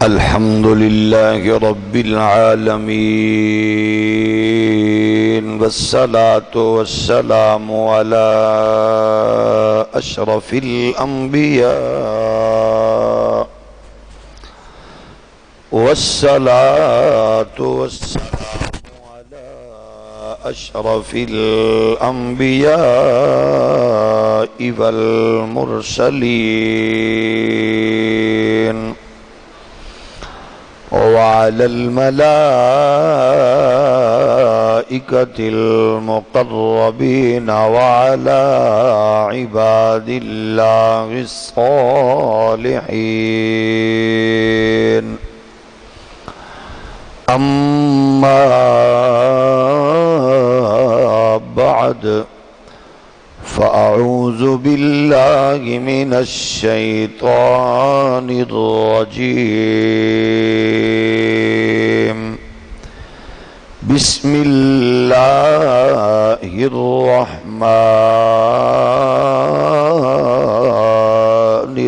الحمد لله رب العالمين، والصلاة والسلام على أشرف الأنبياء، والصلاة والسلام على أشرف الأنبياء والمرسلين، وعلى الملائكة المقربين، وعلى عباد الله الصالحين. أما بعد، فأعوذ بالله من الشيطان الرجيم. بسم الله الرحمن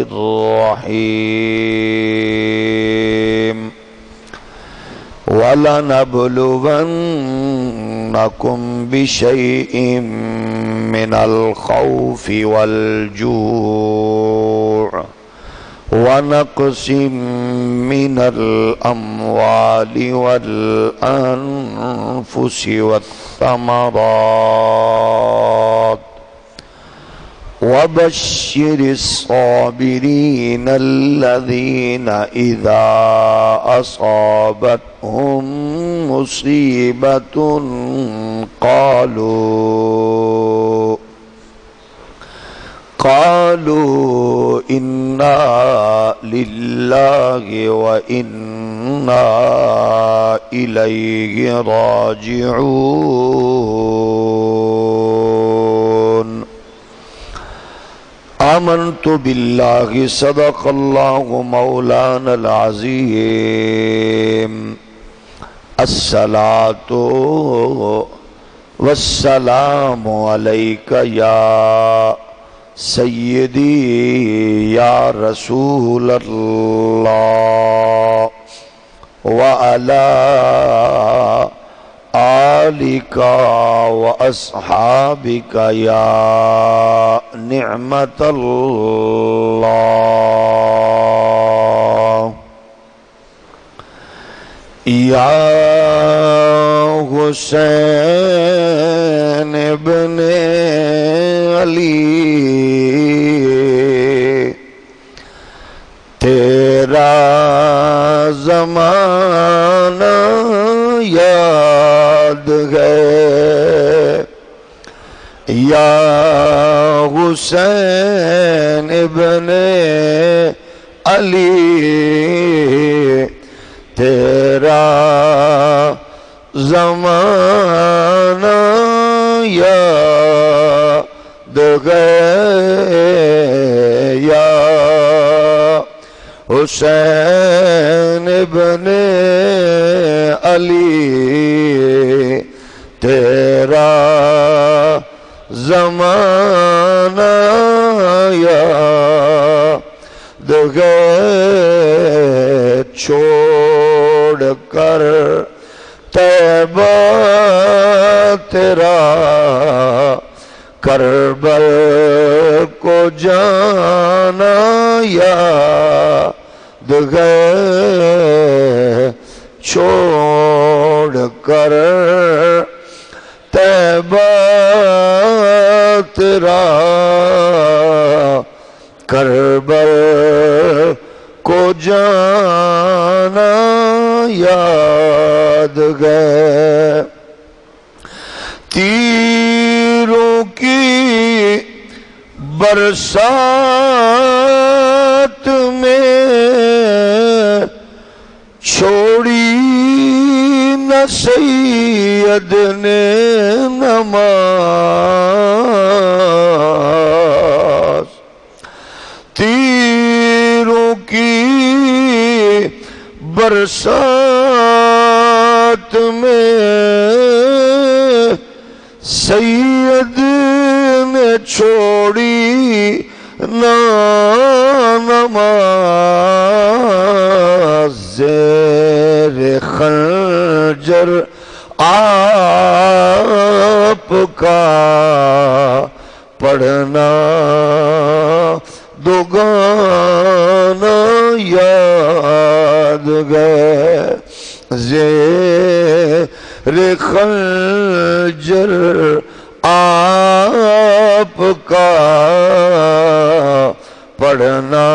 الرحيم. وَلَنَبْلُوَنَّكُمْ بِشَيْءٍ مِّنَ الْخَوْفِ وَالْجُوعِ وَنَقْصٍ مِّنَ الْأَمْوَالِ وَالْأَنفُسِ وَالثَّمَرَاتِ، وَبَشِّرِ الصَّابِرِينَ الَّذِينَ إِذَا أَصَابَتْهُم مُّصِيبَةٌ قالوا إنا لله وإنا إليه راجعون. آمنت بالله، صدق الله مولانا العظيم. الصلاة والسلام عليك يا سيدي يا رسول الله، وعلى آلك وأصحابك يا نعمة الله. يا حسين ابن علی، تیرا زمانہ یاد ہے. یا حسین ابن علی، تیرا زمانہ یاد ہے. یا حسین ابن علی، تیرا زمانہ یاد ہے. چھوڑ کر طیبہ تیرا کربل کو جانا یاد ہے. چھوڑ کر طیبہ تیرا کربل کو جانا یاد ہے. تیروں کی برسات میں چھوڑی نہ سید نے نماز. تیروں کی برسات میں سید نے چھوڑی نہ نماز. اجر آپ کا پڑھنا دوگانا یاد گئے زیر خنجر آپ کا پڑھنا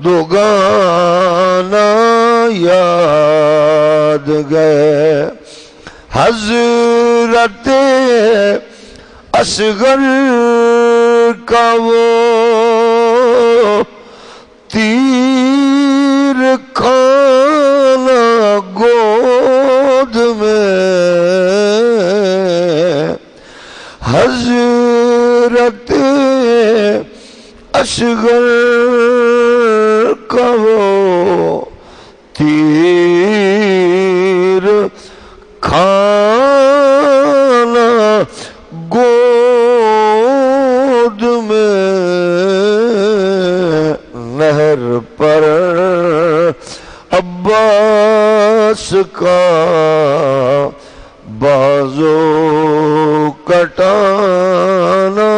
دوگانا یاد گئے حضرت اصغر کا وہ تیر کھانا گود میں حضرت اصغر کا وہ تیر کھانا گود میں نہر پر عباس کا بازو کٹانا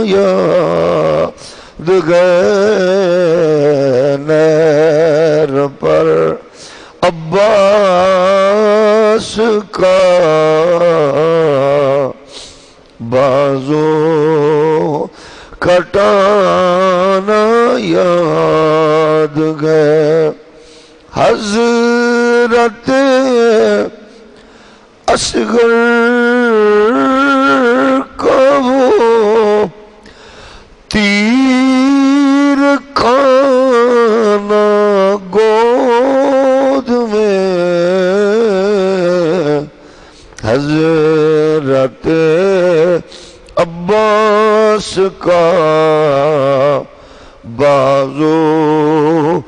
یاد گئے نہر پر عباس کا بازو کٹانا یاد گئے حضرت اصغر کا وہ تیر کھانا گود میں حضرت عباس کا بازو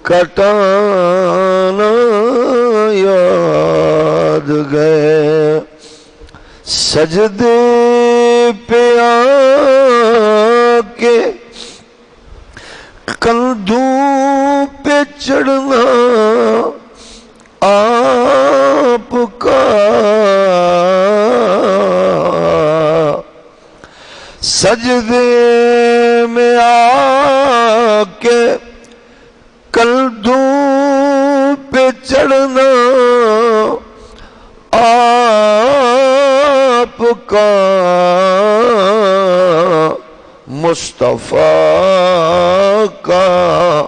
کٹانا یاد گئے سجدے پہ آ کے کندھوں پہ چڑھنا آپ کا سجدے میں آ کے کندھوں پہ چڑھنا آپ کا مصطفیٰ کا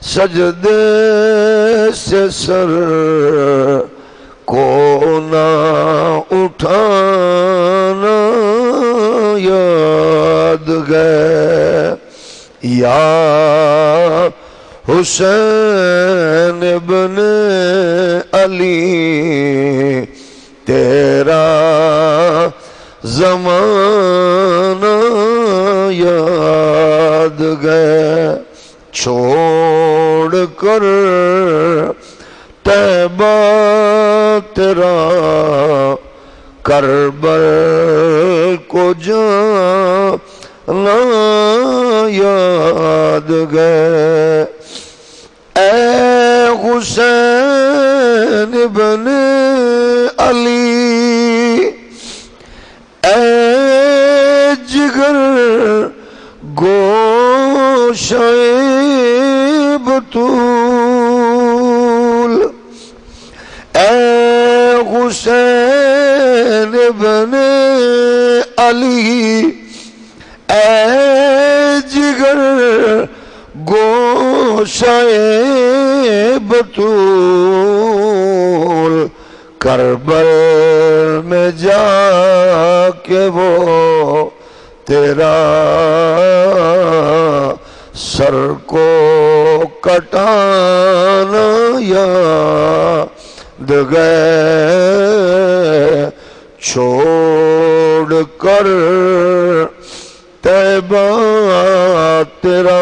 سجدے سے سر کو نہ اٹھانا یاد گئے یا حسین ابن علی تیرا زمانہ یاد گئے چھوڑ کر طیبہ تیرا کربل کو جانا یاد گئے اے حسین ابن علی اے جگر گوشہ بطول اے حسین ابن علی اے جگر گوشہ بطول کربل میں جا کے وہ تیرا سر کو کٹانا یاد گئے چھوڑ کر طیبہ تیرا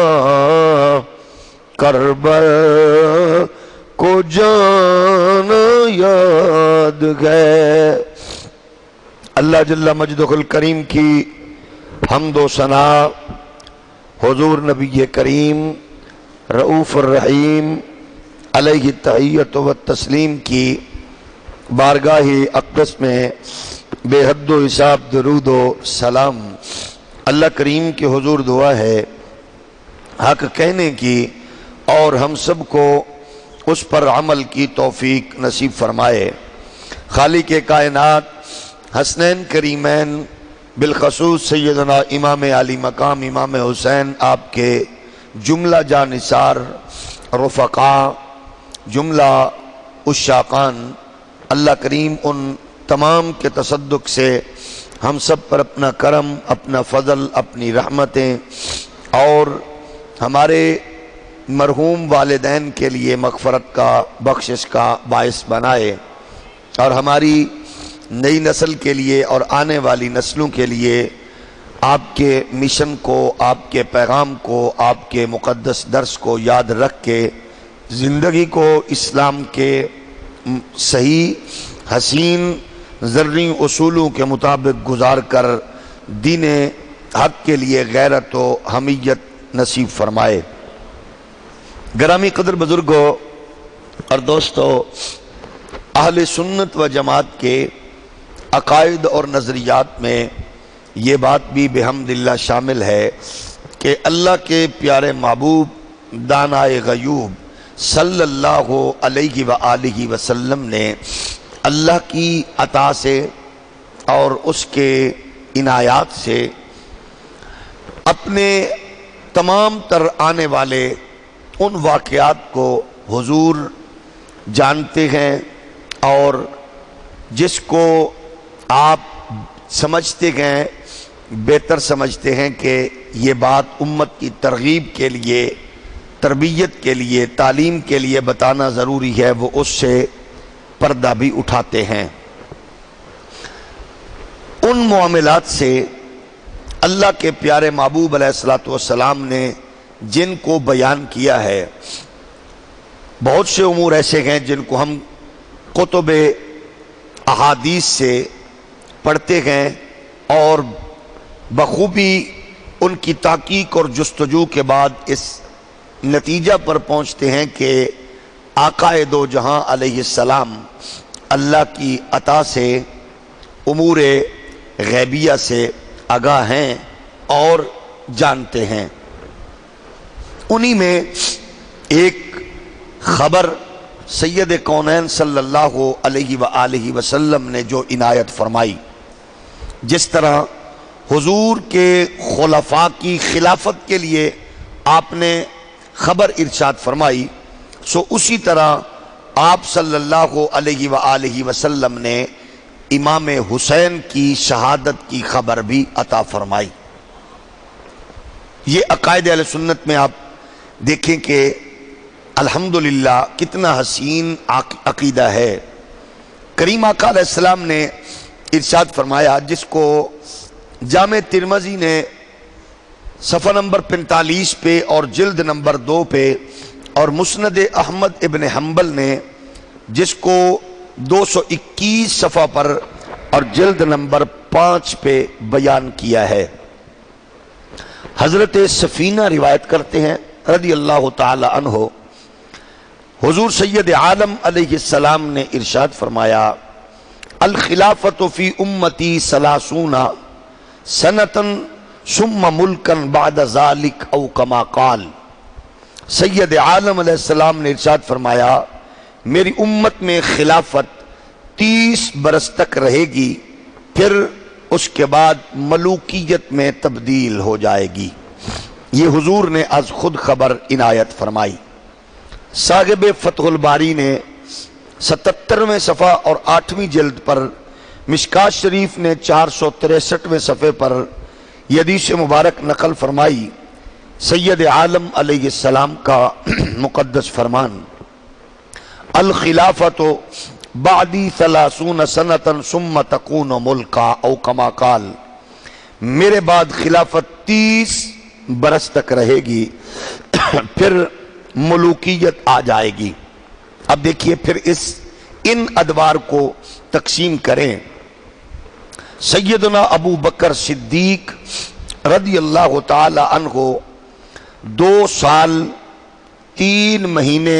کربل کو جانا یاد گئے اللہ جل مجدہ الکریم کی حمد و ثنا حضور نبی کریم رؤوف الرحیم علیہ تحیت و تسلیم کی بارگاہ اقدس میں بے حد و حساب درود و سلام اللہ کریم کے حضور دعا ہے حق کہنے کی اور ہم سب کو اس پر عمل کی توفیق نصیب فرمائے۔ خالق کائنات حسنین کریمین بالخصوص سیدنا امام علی مقام امام حسین آپ کے جملہ جانثار رفقاء جملہ عشاقان اللہ کریم ان تمام کے تصدق سے ہم سب پر اپنا کرم، اپنا فضل، اپنی رحمتیں اور ہمارے مرحوم والدین کے لیے مغفرت کا، بخشش کا باعث بنائے، اور ہماری نئی نسل کے لیے اور آنے والی نسلوں کے لیے آپ کے مشن کو، آپ کے پیغام کو، آپ کے مقدس درس کو یاد رکھ کے زندگی کو اسلام کے صحیح حسین زرعی اصولوں کے مطابق گزار کر دین حق کے لیے غیرت و حمیت نصیب فرمائے۔ گرامی قدر بزرگوں اور دوستو، اہل سنت و جماعت کے عقائد اور نظریات میں یہ بات بھی بحمدللہ شامل ہے کہ اللہ کے پیارے محبوب دانائے غیوب صلی اللہ علیہ وآلہ وسلم نے اللہ کی عطا سے اور اس کے عنایات سے اپنے تمام تر آنے والے ان واقعات کو حضور جانتے ہیں، اور جس کو آپ سمجھتے ہیں، بہتر سمجھتے ہیں کہ یہ بات امت کی ترغیب کے لیے، تربیت کے لیے، تعلیم کے لیے بتانا ضروری ہے، وہ اس سے پردہ بھی اٹھاتے ہیں۔ ان معاملات سے اللہ کے پیارے محبوب علیہ السلام نے جن کو بیان کیا ہے، بہت سے امور ایسے ہیں جن کو ہم کتب احادیث سے پڑھتے ہیں اور بخوبی ان کی تحقیق اور جستجو کے بعد اس نتیجہ پر پہنچتے ہیں کہ آقا دو جہاں علیہ السلام اللہ کی عطا سے امور غیبیہ سے آگاہ ہیں اور جانتے ہیں۔ انہی میں ایک خبر سید کونین صلی اللہ علیہ وآلہ وسلم نے جو عنایت فرمائی، جس طرح حضور کے خلفاء کی خلافت کے لیے آپ نے خبر ارشاد فرمائی، سو اسی طرح آپ صلی اللہ علیہ وآلہ وسلم نے امام حسین کی شہادت کی خبر بھی عطا فرمائی۔ یہ عقائد اہل سنت میں آپ دیکھیں کہ الحمدللہ کتنا حسین عقیدہ ہے۔ کریم آقا علیہ السلام نے ارشاد فرمایا، جس کو جامع ترمذی نے صفحہ نمبر 45 پہ اور جلد نمبر 2 پہ، اور مسند احمد ابن حنبل نے جس کو 221 صفحہ پر اور جلد نمبر 5 پہ بیان کیا ہے۔ حضرت سفینہ روایت کرتے ہیں رضی اللہ تعالی عنہ، حضور سید عالم علیہ السلام نے ارشاد فرمایا، الخلافت فی امتی 30 سنتاً ثم ملکاً بعد ذالک او کما قال۔ سید عالم علیہ السلام نے ارشاد فرمایا، میری امت میں خلافت 30 برس تک رہے گی، پھر اس کے بعد ملوکیت میں تبدیل ہو جائے گی۔ یہ حضور نے از خود خبر عنایت فرمائی۔ صاحب فتح الباری نے 77ویں صفحہ اور 8ویں جلد پر، مشکات شریف نے 463ویں صفحے پر یہ حدیث مبارک نقل فرمائی، سید عالم علیہ السلام کا مقدس فرمان، الخلافت بعدی 30 سنة ثم تکون ملکا او کما قال، میرے بعد خلافت 30 برس تک رہے گی، پھر ملوکیت آ جائے گی۔ اب دیکھیے پھر ان ادوار کو تقسیم کریں۔ سیدنا ابو بکر صدیق رضی اللہ تعالی عنہ 2 سال 3 مہینے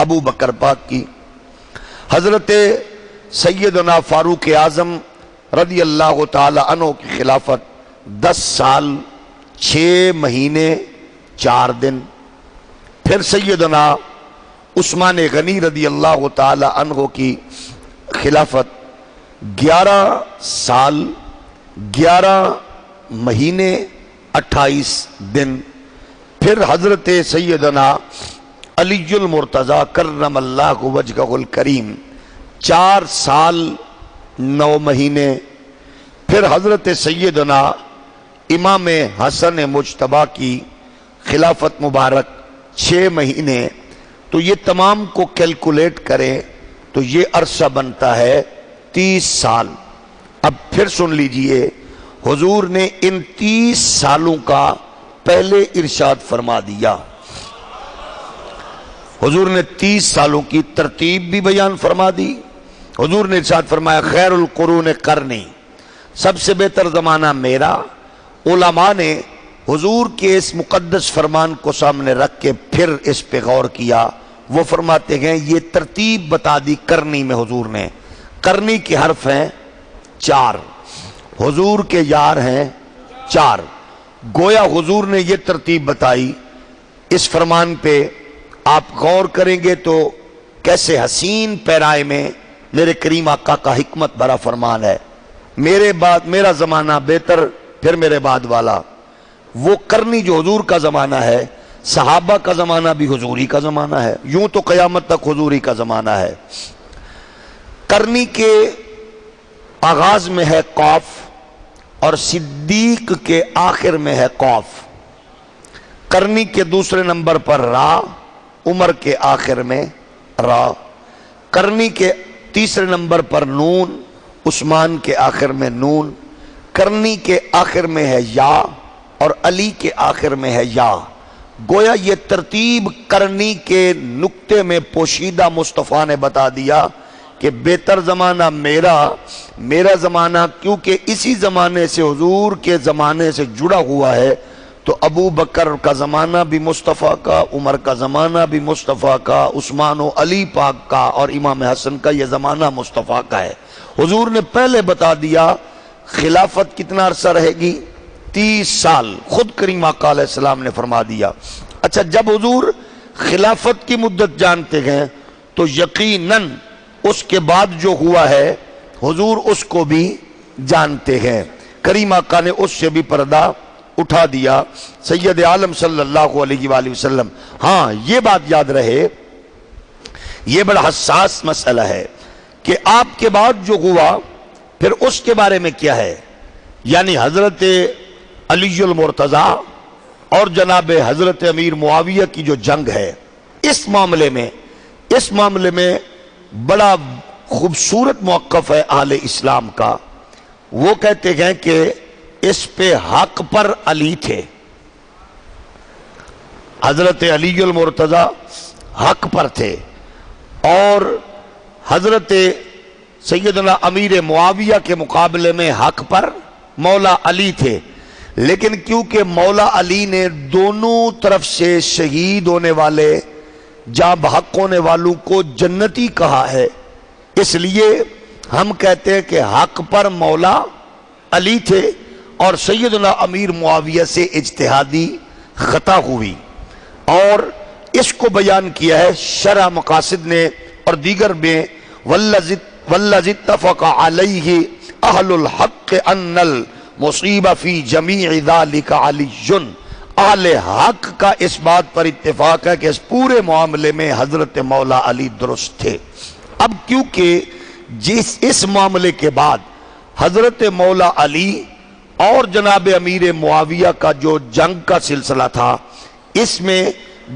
ابو بکر پاک کی. حضرت سیدنا فاروق اعظم رضی اللہ تعالی عنہ کی خلافت 10 سال 6 مہینے 4 دن. پھر سیدنا عثمان غنی رضی اللہ تعالی عنہ کی خلافت 11 سال 11 مہینے 28 دن. پھر حضرت سیدنا علی المرتضیٰ کرم اللہ وجہہ الکریم 4 سال 9 مہینے. پھر حضرت سیدنا امام حسن مجتبیٰ کی خلافت مبارک 6 مہینے. تو یہ تمام کو کیلکولیٹ کریں تو یہ عرصہ بنتا ہے 30 سال. اب پھر سن لیجئے حضور نے ان 30 سالوں کا پہلے ارشاد فرما دیا. حضور نے 30 سالوں کی ترتیب بھی بیان فرما دی. حضور نے ارشاد فرمایا خیر القرون قرنی، سب سے بہتر زمانہ میرا. علماء نے حضور کے اس مقدس فرمان کو سامنے رکھ کے پھر اس پہ غور کیا. وہ فرماتے ہیں یہ ترتیب بتا دی کرنی میں حضور نے. کرنی کے حرف ہیں 4، حضور کے یار ہیں 4. گویا حضور نے یہ ترتیب بتائی. اس فرمان پہ آپ غور کریں گے تو کیسے حسین پیرائے میں میرے کریم آقا کا حکمت بھرا فرمان ہے. میرے بعد میرا زمانہ بہتر، پھر میرے بعد والا. وہ کرنی جو حضور کا زمانہ ہے، صحابہ کا زمانہ بھی حضوری کا زمانہ ہے، یوں تو قیامت تک حضوری کا زمانہ ہے. کرنی کے آغاز میں ہے قاف اور صدیق کے آخر میں ہے قاف. کرنی کے دوسرے نمبر پر را، عمر کے آخر میں را. کرنی کے تیسرے نمبر پر نون، عثمان کے آخر میں نون. کرنی کے آخر میں ہے یا اور علی کے آخر میں ہے یا. گویا یہ ترتیب کرنی کے نقطے میں پوشیدہ مصطفیٰ نے بتا دیا کہ بہتر زمانہ میرا زمانہ، کیونکہ اسی زمانے سے حضور کے زمانے سے جڑا ہوا ہے. تو ابو بکر کا زمانہ بھی مصطفیٰ کا، عمر کا زمانہ بھی مصطفیٰ کا، عثمان و علی پاک کا اور امام حسن کا یہ زمانہ مصطفیٰ کا ہے. حضور نے پہلے بتا دیا خلافت کتنا عرصہ رہے گی، 30 سال. خود کریم آقا علیہ السلام نے فرما دیا. اچھا، جب حضور خلافت کی مدت جانتے ہیں تو یقیناً اس کے بعد جو ہوا ہے حضور اس کو بھی جانتے ہیں. کریم آقا نے اس سے بھی پردہ اٹھا دیا. سید عالم صلی اللہ علیہ وآلہ وسلم. ہاں، یہ بات یاد رہے، یہ بڑا حساس مسئلہ ہے کہ آپ کے بعد جو ہوا پھر اس کے بارے میں کیا ہے. یعنی حضرت علی المرتضیٰ اور جناب حضرت امیر معاویہ کی جو جنگ ہے، اس معاملے میں بڑا خوبصورت موقف ہے اہل اسلام کا. وہ کہتے ہیں کہ اس پہ حق پر علی تھے. حضرت علی المرتضیٰ حق پر تھے اور حضرت سیدنا امیر معاویہ کے مقابلے میں حق پر مولا علی تھے. لیکن کیونکہ مولا علی نے دونوں طرف سے شہید ہونے والے، جاں بحق ہونے والوں کو جنتی کہا ہے، اس لیے ہم کہتے ہیں کہ حق پر مولا علی تھے اور سیدنا امیر معاویہ سے اجتہادی خطا ہوئی. اور اس کو بیان کیا ہے شرح مقاصد نے اور دیگر میں، والذی اتفق علیہ اہل الحق ان المصیبہ فی جمیع ذالک علی. اہل حق کا اس بات پر اتفاق ہے کہ اس پورے معاملے میں حضرت مولا علی درست تھے. اب کیونکہ اس معاملے کے بعد حضرت مولا علی اور جناب امیر معاویہ کا جو جنگ کا سلسلہ تھا، اس میں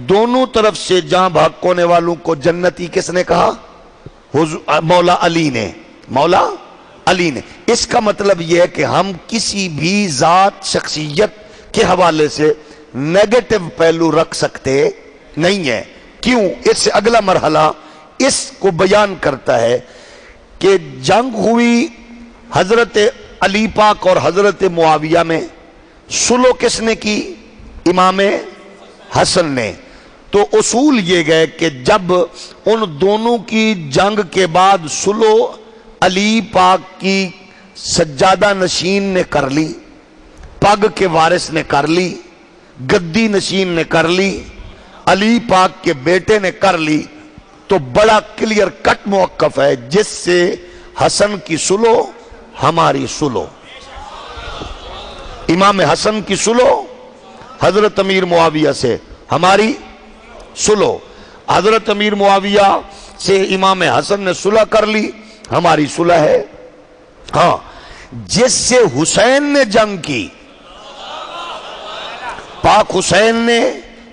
دونوں طرف سے جاں بحق ہونے والوں کو جنتی کس نے کہا؟ مولا علی نے. اس کا مطلب یہ ہے کہ ہم کسی بھی ذات شخصیت کے حوالے سے نیگیٹو پہلو رکھ سکتے نہیں ہیں. کیوں؟ اس سے اگلا مرحلہ اس کو بیان کرتا ہے کہ جنگ ہوئی حضرت علی پاک اور حضرت معاویہ میں. صلح کس نے کی؟ امام حسن نے. تو اصول یہ گئے کہ جب ان دونوں کی جنگ کے بعد صلح علی پاک کی سجادہ نشین نے کر لی، پگ کے وارث نے کر لی، گدی نشین نے کر لی، علی پاک کے بیٹے نے کر لی، تو بڑا کلیئر کٹ موقف ہے جس سے حسن کی صلح ہماری صلح، امام حسن کی صلح حضرت امیر معاویہ سے ہماری صلح، حضرت امیر معاویہ سے امام حسن نے صلح کر لی، ہماری صلح ہے۔ ہاں، جس سے حسین نے جنگ کی، پاک حسین نے،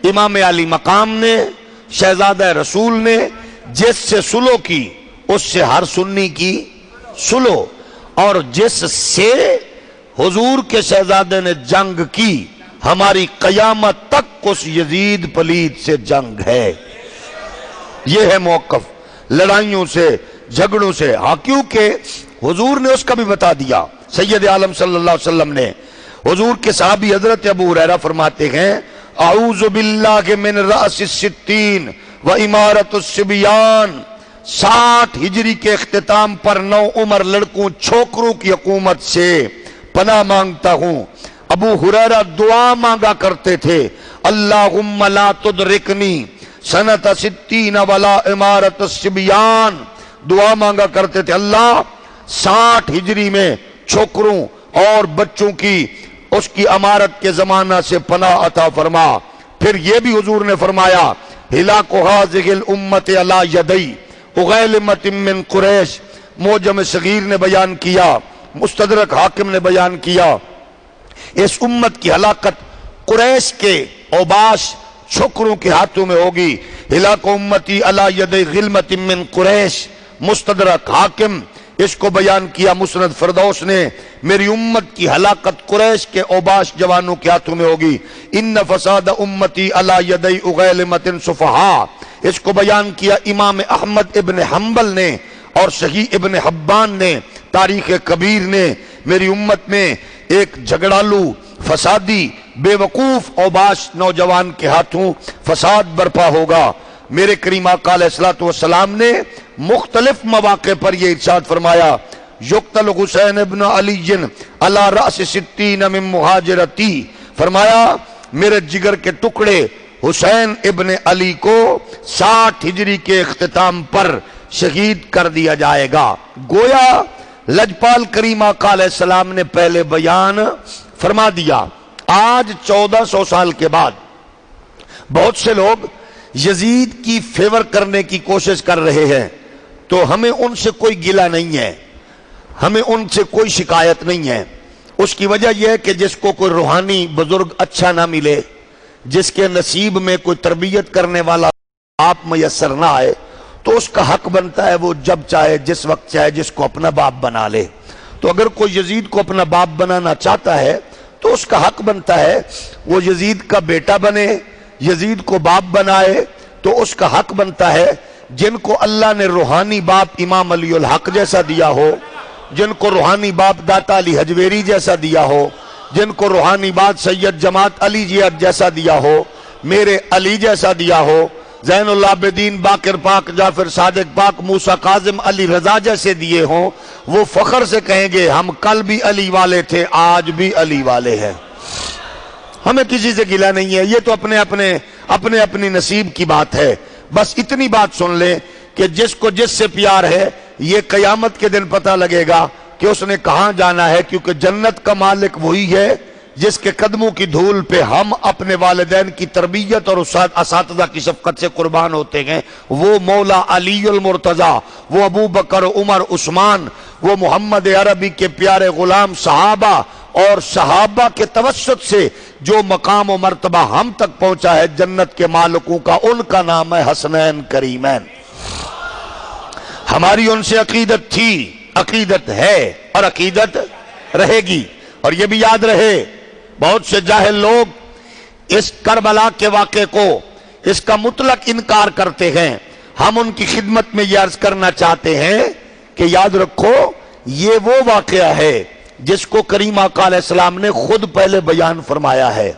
امام علی مقام نے، شہزادہ رسول نے جس سے صلح کی، اس سے ہر سنی کی صلح، اور جس سے حضور کے شہزادے نے جنگ کی، ہماری قیامت تک اس یزید پلید سے جنگ ہے۔ یہ ہے موقف لڑائیوں سے، جھگڑوں سے۔ ہاں، کیونکہ حضور نے اس کا بھی بتا دیا، سید عالم صلی اللہ علیہ وسلم نے، حضور کے صحابی حضرت ابو ہریرہ فرماتے ہیں اعوذ باللہ من رأس الستین و امارت الصبیان، 60 ہجری کے اختتام پر 9 عمر لڑکوں چھوکروں کی حکومت سے پناہ مانگتا ہوں۔ ابو ہریرہ دعا مانگا کرتے تھے، اللہم لا تدرکنی سنت 60 ولا امارت الصبیان، دعا مانگا کرتے تھے اللہ 60 ہجری میں چھوکروں اور بچوں کی اس کی امارت کے زمانہ سے پناہ عطا فرما۔ پھر یہ بھی حضور نے فرمایا ہلاک ہذہ الامت علی یدی اغیلمۃ من قریش، معجم صغیر نے بیان کیا، مستدرک حاکم نے بیان کیا، اس امت کی ہلاکت قریش کے اوباش چھوکروں کے ہاتھوں میں ہوگی۔ ہلاک امتی علی یدی غلمۃ من قریش، مستدرک حاکم اس کو بیان کیا مسند فردوس نے، میری امت کی ہلاکت قریش کے اوباش جوانوں کے ہاتھوں میں ہوگی۔ ان فساد امتی علی یدی اغیلمۃ صفحاء، اس کو بیان کیا امام احمد ابن حنبل نے اور صحیح ابن حبان نے، تاریخ کبیر نے، میری امت میں ایک جھگڑالو، فسادی، بے وقوف اوباش نوجوان کے ہاتھوں فساد برپا ہوگا۔ میرے کریم آقا علیہ الصلوۃ والسلام نے مختلف مواقع پر یہ ارشاد فرمایا یقتل حسین ابن علی علی رأس 60 من مہاجرتی، فرمایا میرے جگر کے ٹکڑے حسین ابن علی کو 60 ہجری کے اختتام پر شہید کر دیا جائے گا۔ گویا لجپال کریم آقا علیہ السلام نے پہلے بیان فرما دیا۔ آج 1400 سال کے بعد بہت سے لوگ یزید کی فیور کرنے کی کوشش کر رہے ہیں، تو ہمیں ان سے کوئی گلہ نہیں ہے، ہمیں ان سے کوئی شکایت نہیں ہے۔ اس کی وجہ یہ ہے کہ جس کو کوئی روحانی بزرگ اچھا نہ ملے، جس کے نصیب میں کوئی تربیت کرنے والا باپ میسر نہ آئے، تو اس کا حق بنتا ہے وہ جب چاہے، جس وقت چاہے، جس کو اپنا باپ بنا لے۔ تو اگر کوئی یزید کو اپنا باپ بنانا چاہتا ہے تو اس کا حق بنتا ہے وہ یزید کا بیٹا بنے، یزید کو باپ بنائے، تو اس کا حق بنتا ہے جن کو اللہ نے روحانی باپ امام علی الحق جیسا دیا ہو، جن کو روحانی باپ داتا علی حجویری جیسا دیا ہو، جن کو روحانی باپ سید جماعت علی جیسا دیا ہو، میرے علی جیسا دیا ہو، زین العابدین باقر پاک جعفر صادق پاک موسیٰ کاظم علی رضا جیسے دیے ہوں، وہ فخر سے کہیں گے ہم کل بھی علی والے تھے، آج بھی علی والے ہیں۔ ہمیں کسی سے گلہ نہیں ہے، یہ تو اپنے نصیب کی بات ہے۔ بس اتنی بات سن لیں کہ جس کو جس سے پیار ہے، یہ قیامت کے دن پتہ لگے گا کہ اس نے کہاں جانا ہے، کیونکہ جنت کا مالک وہی ہے جس کے قدموں کی دھول پہ ہم اپنے والدین کی تربیت اور اساتذہ کی شفقت سے قربان ہوتے ہیں۔ وہ مولا علی المرتضی، وہ ابو بکر، عمر، عثمان، وہ محمد عربی کے پیارے غلام صحابہ اور صحابہ کے توسط سے جو مقام و مرتبہ ہم تک پہنچا ہے جنت کے مالکوں کا، ان کا نام ہے حسنین کریمین۔ ہماری ان سے عقیدت تھی، عقیدت ہے اور عقیدت رہے گی۔ اور یہ بھی یاد رہے، بہت سے جاہل لوگ اس کربلا کے واقعے کو، اس کا مطلق انکار کرتے ہیں۔ ہم ان کی خدمت میں یہ عرض کرنا چاہتے ہیں کہ یاد رکھو یہ وہ واقعہ ہے جس کو کریم آقا علیہ السلام نے خود پہلے بیان فرمایا ہے۔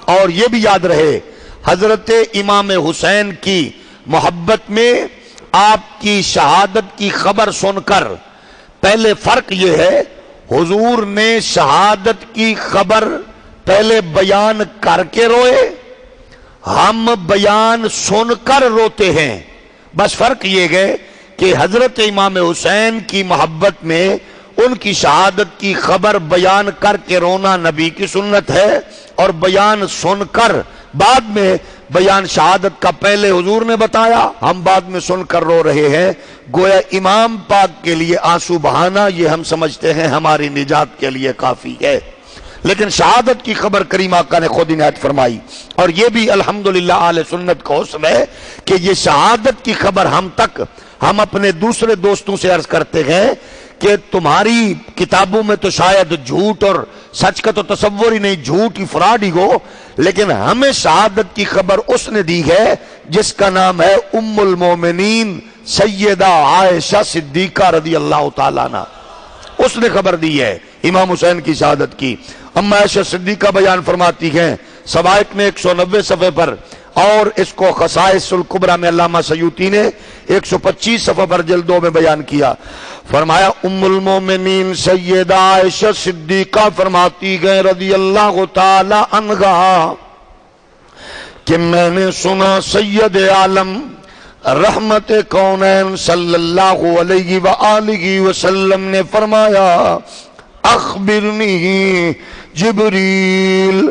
اور یہ بھی یاد رہے حضرت امام حسین کی محبت میں آپ کی شہادت کی خبر سن کر پہلے فرق یہ ہے، حضور نے شہادت کی خبر پہلے بیان کر کے روئے، ہم بیان سن کر روتے ہیں۔ بس فرق یہ ہے کہ حضرت امام حسین کی محبت میں ان کی شہادت کی خبر بیان کر کے رونا نبی کی سنت ہے، اور بیان سن کر بعد میں بیان شہادت کا پہلے حضور نے بتایا، ہم بعد میں سن کر رو رہے ہیں۔ گویا امام پاک کے لیے آنسو بہانا یہ ہم سمجھتے ہیں ہماری نجات کے لیے کافی ہے، لیکن شہادت کی خبر کریم آقا نے خود عنایت فرمائی۔ اور یہ بھی الحمدللہ اہل سنت کا حسن ہے کہ یہ شہادت کی خبر ہم اپنے دوسرے دوستوں سے عرض کرتے ہیں کہ تمہاری کتابوں میں تو شاید جھوٹ اور سچ کا تو تصور ہی نہیں، جھوٹ ہی فراڈ ہی ہو، لیکن ہمیں شہادت کی خبر اس نے دی ہے جس کا نام ہے ام المومنین سیدہ عائشہ صدیقہ رضی اللہ تعالیٰ عنہ، اس نے خبر دی ہے امام حسین کی شہادت کی۔ اما عائشہ صدیقہ بیان فرماتی ہیں سوائق میں 190 صفحے پر، اور اس کو خصائص الکبریٰ میں علامہ سیوطی نے 125 صفحہ پر جلد 2 میں بیان کیا۔ فرمایا ام المومنین سیدہ عائشہ صدیقہ فرماتی گئے رضی اللہ تعالی عنہا کہ میں نے سنا سید عالم رحمت کونین صلی اللہ علیہ وآلہ وسلم نے فرمایا اخبرنی جبریل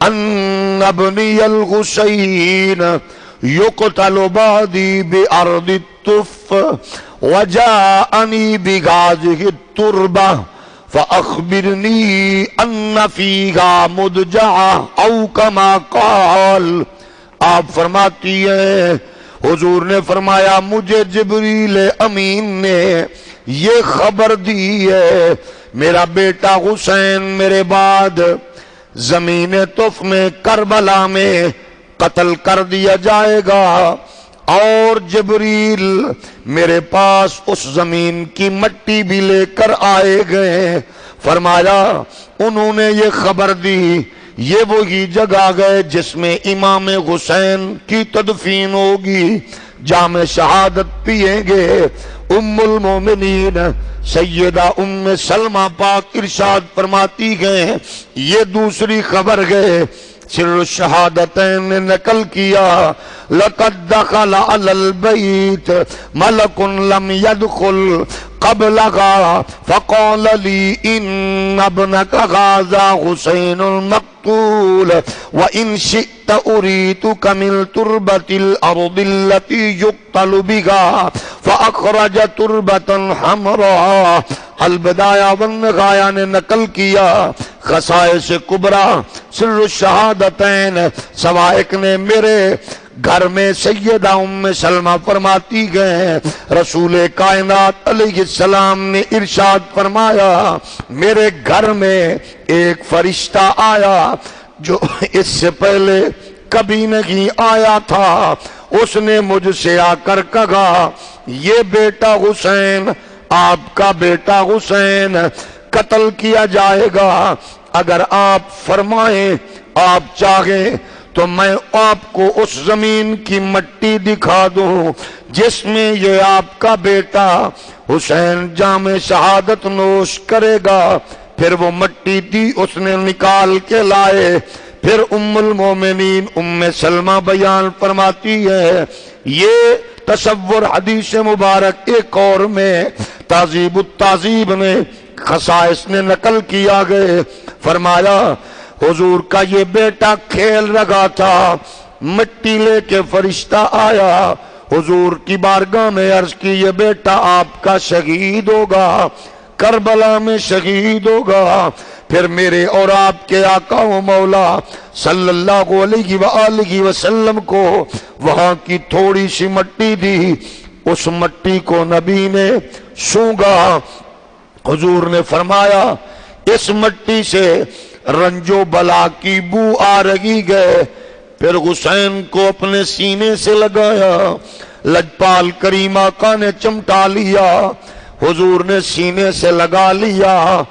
ان ابنی الحسین یقتل بعدی بارض الطف وجاءنی بغازہ التربہ فاخبرنی ان فیہا مدجعہ او کما قال۔ آپ فرماتی ہیں حضور نے فرمایا مجھے جبریل امین نے یہ خبر دی ہے میرا بیٹا حسین میرے بعد زمین طف میں کربلا میں قتل کر دیا جائے گا، اور جبریل میرے پاس اس زمین کی مٹی بھی لے کر آئے گئے۔ فرمایا انہوں نے یہ خبر دی یہ وہی جگہ گئے جس میں امام حسین کی تدفین ہوگی، جام شہادت پیئیں گے۔ ام المومنین سیدہ ام سلمہ پاک ارشاد فرماتی گئے یہ دوسری خبر گئے سر الشہادتین نے نقل کیا لقد دخل علی البیت ملک لم يدخل قبلها فقال لي ان ابنك غازا حسین المقتول وان شئت اريتك من تربة الارض التي يقتل بها فاخرج تربة حمراء۔ البدایہ والنہایہ نے نقل کیا خصائص کبریٰ سر الشہادتین سوائق نے میرے گھر میں سیدہ ام سلمہ فرماتی گئے رسول کائنات علیہ السلام نے ارشاد فرمایا میرے گھر میں ایک فرشتہ آیا جو اس سے پہلے کبھی نہیں آیا تھا، اس نے مجھ سے آ کر کہا یہ بیٹا حسین آپ کا بیٹا حسین قتل کیا جائے گا، اگر آپ فرمائیں آپ چاہیں تو میں آپ کو اس زمین کی مٹی دکھا دوں جس میں یہ آپ کا بیٹا حسین جام شہادت نوش کرے گا۔ پھر وہ مٹی دی اس نے نکال کے لائے۔ پھر ام المومنین ام سلمہ بیان فرماتی ہے یہ تصور حدیث مبارک ایک اور میں تہذیب التہذیب میں خصائص نے نقل کیا گئے۔ فرمایا حضور کا یہ بیٹا کھیل رہا تھا، مٹی لے کے فرشتہ آیا، حضور کی بارگاہ میں عرض کی یہ بیٹا آپ کا شہید ہوگا، کربلا میں شہید ہوگا۔ پھر میرے اور آپ کے آقا و مولا صلی اللہ علیہ وآلہ وسلم کو وہاں کی تھوڑی سی مٹی دی، اس مٹی کو نبی نے سونگا۔ حضور نے فرمایا اس مٹی سے رنج و بلا کی بو آ رہی گئے۔ پھر حسین کو اپنے سینے سے لگایا، لجپال کریم آقا نے چمٹا لیا، حضور نے سینے سے لگا لیا۔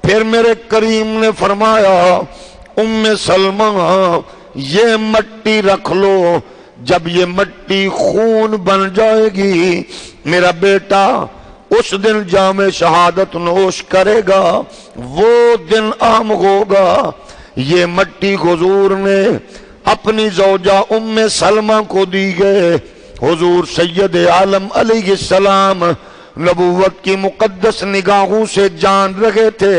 پھر میرے کریم نے فرمایا ام سلمہ یہ مٹی رکھ لو، جب یہ مٹی خون بن جائے گی میرا بیٹا اس دن جام شہادت نوش کرے گا، وہ دن عام ہوگا۔ یہ مٹی حضور نے اپنی زوجہ ام سلمہ کو دی گئے۔ حضور سید عالم علیہ السلام نبوت کی مقدس نگاہوں سے جان رہے تھے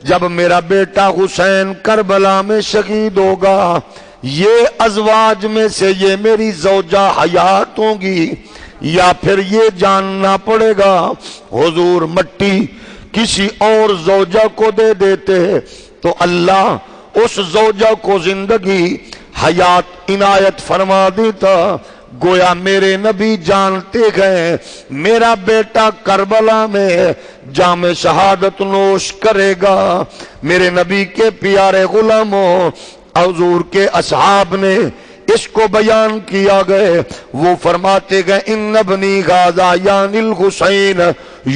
جب میرا بیٹا حسین کربلا میں شہید ہوگا، یہ ازواج میں سے یہ میری زوجہ حیات ہوں گی یا پھر یہ جاننا پڑے گا۔ حضور مٹی کسی اور زوجہ کو دے دیتے تو اللہ اس زوجہ کو زندگی حیات عنایت فرما دیتا۔ گویا میرے نبی جانتے گئے میرا بیٹا کربلا میں جام شہادت نوش کرے گا۔ میرے نبی کے پیارے غلاموں، حضور کے اصحاب نے اس کو بیان کیا گئے، وہ فرماتے گئے ان ابنی غازا یعنی الحسین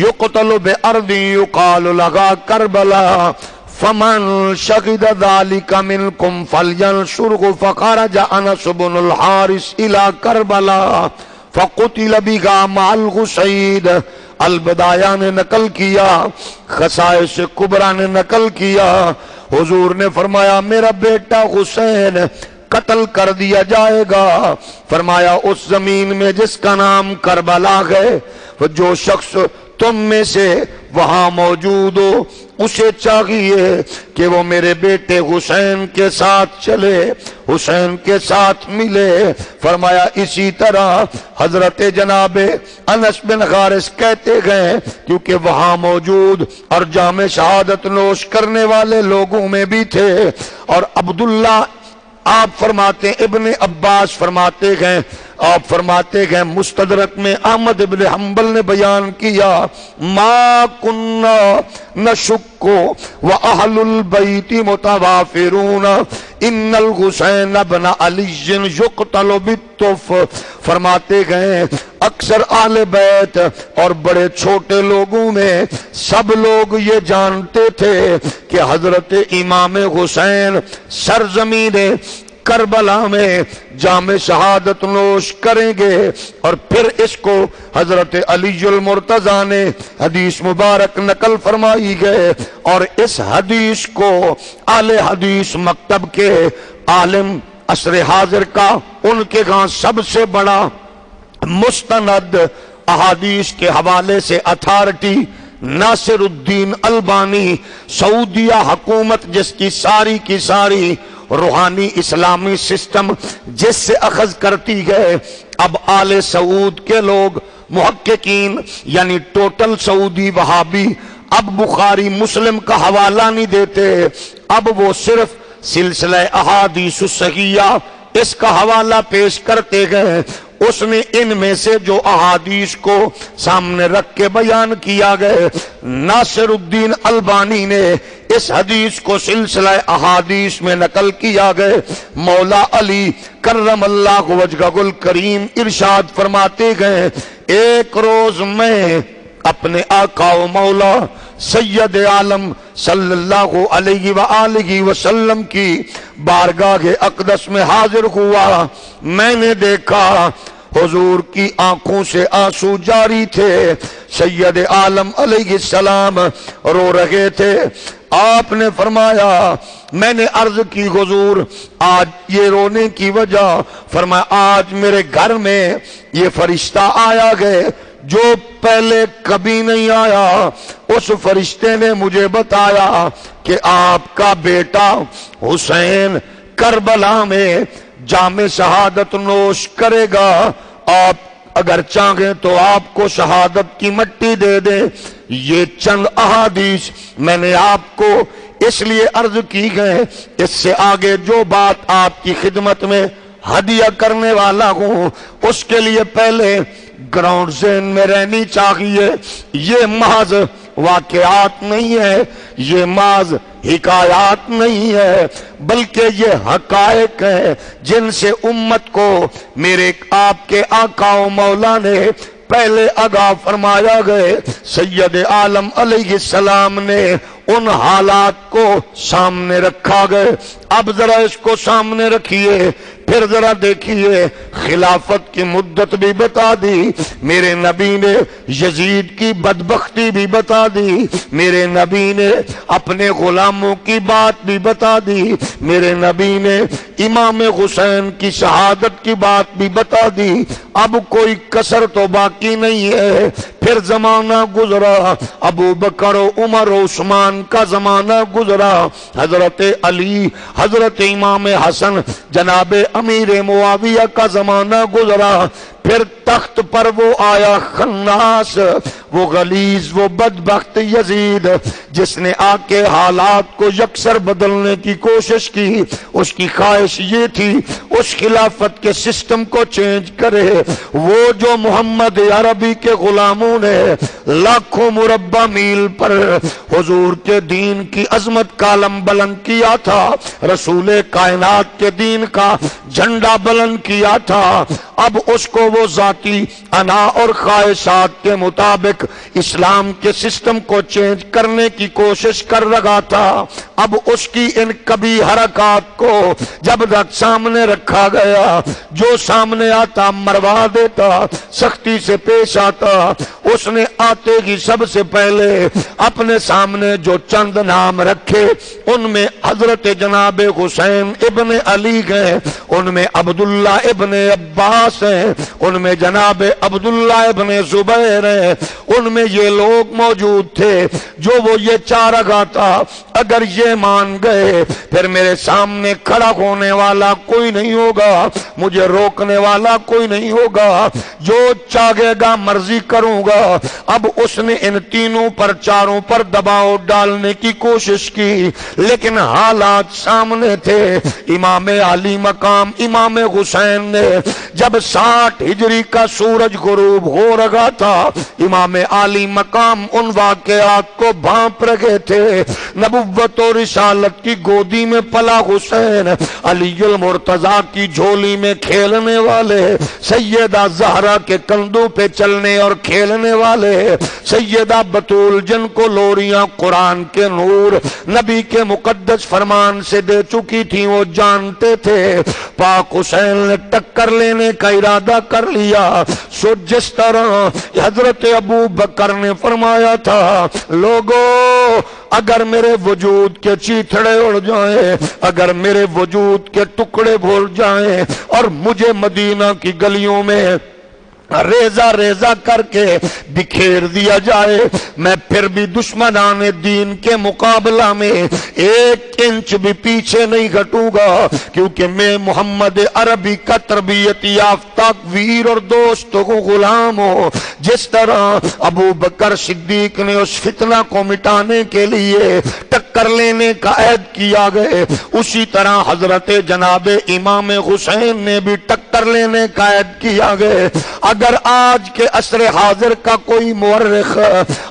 یقتل بارض یقال لها کربلا فمن شهد ذلك منكم فلينشره، فخرج انس بن الحارث الى کربلا فقتل بها مع الحسین۔ البدایہ نے نقل کیا، خصائص کبریٰ نے نقل کیا، حضور نے فرمایا میرا بیٹا حسین قتل کر دیا جائے گا۔ فرمایا اس زمین میں جس کا نام کربلا ہے، جو شخص تم میں سے وہاں موجود ہو اسے چاہیے کہ وہ میرے بیٹے حسین کے ساتھ چلے، حسین کے ساتھ ملے۔ فرمایا اسی طرح حضرت جناب انس بن حارث کہتے گئے کیونکہ وہاں موجود اور جام شہادت نوش کرنے والے لوگوں میں بھی تھے، اور عبداللہ آپ فرماتے ابن عباس فرماتے گئے، آپ فرماتے گئے مستدرک میں احمد ابن حنبل نے بیان کیا ما کننا نشکو واہل البیت متوافرون ان الحسین ابن علی یقتل بالطف۔ فرماتے گئے اکثر اہل بیت اور بڑے چھوٹے لوگوں میں سب لوگ یہ جانتے تھے کہ حضرت امام حسین سرزمین کربلا میں جام شہادت نوش کریں گے، اور پھر اس کو حضرت علی المرتضیٰ نے حدیث مبارک نقل فرمائی گئے، اور اس حدیث کو اہل حدیث مکتب کے عالم عصر حاضر کا ان کے ہاں سب سے بڑا مستند احادیث کے حوالے سے اتھارٹی ناصر الدین البانی، سعودیہ حکومت جس کی ساری روحانی اسلامی سسٹم جس سے اخذ کرتی ہے، اب آل سعود کے لوگ محققین یعنی ٹوٹل سعودی وہابی اب بخاری مسلم کا حوالہ نہیں دیتے، اب وہ صرف سلسلہ احادیث صحیحہ اس کا حوالہ پیش کرتے گئے۔ اس نے ان میں سے جو احادیث کو سامنے رکھ کے بیان کیا گئے، ناصر الدین البانی نے اس حدیث کو سلسلہ احادیث میں نقل کیا گئے۔ مولا علی کرم اللہ وجہہ الکریم ارشاد فرماتے گئے ایک روز میں اپنے آقا و مولا سید عالم صلی اللہ علیہ وآلہ وسلم کی بارگاہ اقدس میں حاضر ہوا، میں نے دیکھا حضور کی آنکھوں سے آنسو جاری تھے، سید عالم علیہ السلام رو رہے تھے۔ آپ نے فرمایا، میں نے عرض کی حضور آج یہ رونے کی وجہ؟ فرمایا آج میرے گھر میں یہ فرشتہ آیا گئے جو پہلے کبھی نہیں آیا، اس فرشتے نے مجھے بتایا کہ آپ کا بیٹا حسین کربلا میں جام شہادت نوش کرے گا، آپ اگر چاہیں تو آپ کو شہادت کی مٹی دے دیں۔ یہ چند احادیث میں نے آپ کو اس لیے عرض کی گئے، اس سے آگے جو بات آپ کی خدمت میں ہدیہ کرنے والا ہوں اس کے لیے پہلے گراؤنڈ ذہن میں رہنی چاہیے۔ یہ محض واقعات نہیں ہے، یہ محض حکایات نہیں ہے، بلکہ یہ حقائق ہیں جن سے امت کو میرے آپ کے آقا و مولا نے پہلے آگاہ فرمایا گئے۔ سید عالم علیہ السلام نے ان حالات کو سامنے رکھا گئے۔ اب ذرا اس کو سامنے رکھیے، پھر ذرا دیکھیے خلافت کی مدت بھی بتا دی، میرے نبی نے یزید کی بدبختی بھی بتا دی، میرے نبی نے اپنے غلاموں کی بات بھی بتا دی، میرے نبی نے امام حسین کی شہادت کی بات بھی بتا دی۔ اب کوئی کسر تو باقی نہیں ہے۔ پھر زمانہ گزرا، ابو بکر و عمر و عثمان کا زمانہ گزرا، حضرت علی، حضرت امام حسن، جناب امیر معاویہ کا زمانہ گزرا۔ پھر تخت پر وہ آیا خناس، وہ غلیظ، وہ بدبخت یزید، جس نے آ کے حالات کو یکسر بدلنے کی کوشش کی۔ اس کی خواہش یہ تھی اس خلافت کے سسٹم کو چینج کرے۔ وہ جو محمد عربی کے غلاموں نے لاکھوں مربع میل پر حضور کے دین کی عظمت کا علم بلند کیا تھا، رسول کائنات کے دین کا جھنڈا بلند کیا تھا، اب اس کو وہ ذاتی انا اور خواہشات کے مطابق اسلام کے سسٹم کو چینج کرنے کی کوشش کر رہا تھا۔ اب اس کی ان کبھی حرکات کو جب تک سامنے رکھا گیا، جو سامنے آتا مروا دیتا، سختی سے پیش آتا۔ اس نے آتے ہی سب سے پہلے اپنے سامنے جو چند نام رکھے، ان میں حضرت جناب حسین ابن علی ہیں، ان میں عبداللہ ابن عباس ہیں، ان میں جناب عبداللہ ابن زبیر ہیں، ان میں یہ لوگ موجود تھے جو وہ یہ چاہ رہا تھا اگر یہ مان گئے پھر میرے سامنے کھڑا ہونے والا کوئی نہیں ہوگا، مجھے روکنے والا کوئی نہیں ہوگا، جو چاہے گا مرضی کروں گا۔ اب اس نے ان تینوں پر، چاروں پر دباؤ ڈالنے کی کوشش کی، لیکن حالات سامنے تھے۔ امام علی مقام امام حسین نے جب 60 ہجری کا سورج غروب ہو رہا تھا، امام علی مقام ان واقعات کو بھانپ رہے تھے۔ نبوت و رسالت کی گودی میں پلا حسین، علی المرتضیٰ کی جھولی میں کھیلنے والے، سیدہ زہرا کے کندھوں پہ چلنے اور کھیلنے والے، سیدہ بطول جن کو لوریاں قرآن کے نور نبی کے مقدس فرمان سے دے چکی تھی، وہ جانتے تھے پاک حسین نے ٹکر لینے کا ارادہ کر لیا۔ سو جس طرح حضرت ابو بکر نے فرمایا تھا، لوگو اگر میرے وجود کے چیتھڑے اڑ جائیں، اگر میرے وجود کے ٹکڑے بھول جائیں اور مجھے مدینہ کی گلیوں میں ریزہ ریزہ کر کے بکھیر دیا جائے، میں پھر بھی دشمنان دین کے مقابلہ میں 1 انچ بھی پیچھے نہیں ہٹوں گا، کیونکہ میں محمد عربی کا تربیت یافتہ ویر اور دوست کو غلام ہوں۔ جس طرح ابو بکر صدیق نے اس فتنہ کو مٹانے کے لیے ٹکر لینے کا عہد کیا گئے، اسی طرح حضرت جناب امام حسین نے بھی ٹکر لینے کا عہد کیا گئے۔ اگر آج کے عصر حاضر کا کوئی مورخ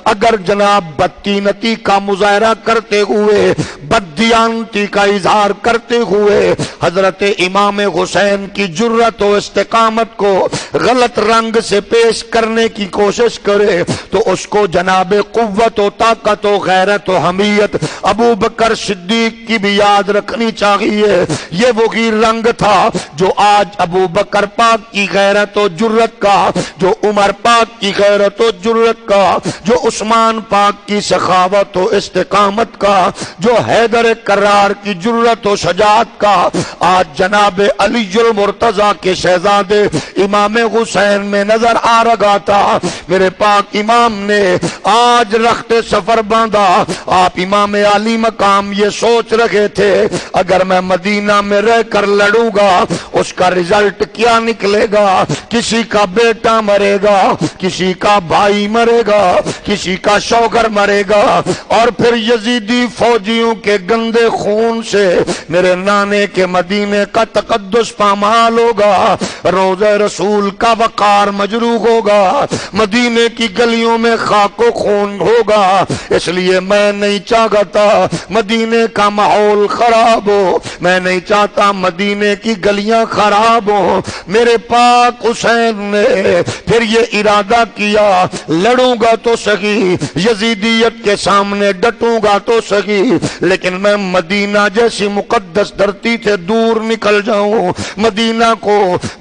اگر جناب بدتینتی کا مظاہرہ کرتے ہوئے، بددیانتی کا اظہار کرتے ہوئے حضرت امام حسین کی جرأت و استقامت کو غلط رنگ سے پیش کرنے کی کوشش کرے تو اس کو جناب قوت و طاقت و غیرت و حمیت ابو بکر صدیق کی بھی یاد رکھنی چاہیے۔ یہ وہی رنگ تھا جو آج ابو بکر پاک کی غیرت و جرأت کا، جو عمر پاک کی غیرت و جرأت کا، جو عثمان پاک کی سخاوت و استقامت کا، جو حیدر کرار کی جرأت و شجاعت کا، آج جناب علی المرتضیٰ کے شہزادے امام حسین میں نظر آ رہا تھا۔ میرے پاک امام نے آج رخت سفر باندھا، آپ امام علی مقام یہ سوچ رہے تھے اگر میں مدینہ میں رہ کر لڑوں گا اس کا رزلٹ کیا نکلے گا، کسی کا بیٹا مرے گا، کسی کا بھائی مرے گا، کسی کا شوہر مرے گا، اور پھر یزیدی فوجیوں کے گندے خون سے میرے نانے کے مدینے کا تقدس پامال ہوگا، روضہ رسول کا وقار مجروح ہوگا، مدینے کی گلیوں میں خاک و خون ہوگا۔ اس لیے میں نہیں چاہتا مدینے کا ماحول خراب ہو، میں نہیں چاہتا مدینے کی گلیاں خراب ہو۔ میرے پاک حسین نے پھر یہ ارادہ کیا، لڑوں گا تو سہی، یزیدیت کے سامنے ڈٹوں گا تو سہی، لیکن میں مدینہ جیسی مقدس دھرتی سے دور نکل جاؤں، مدینہ کو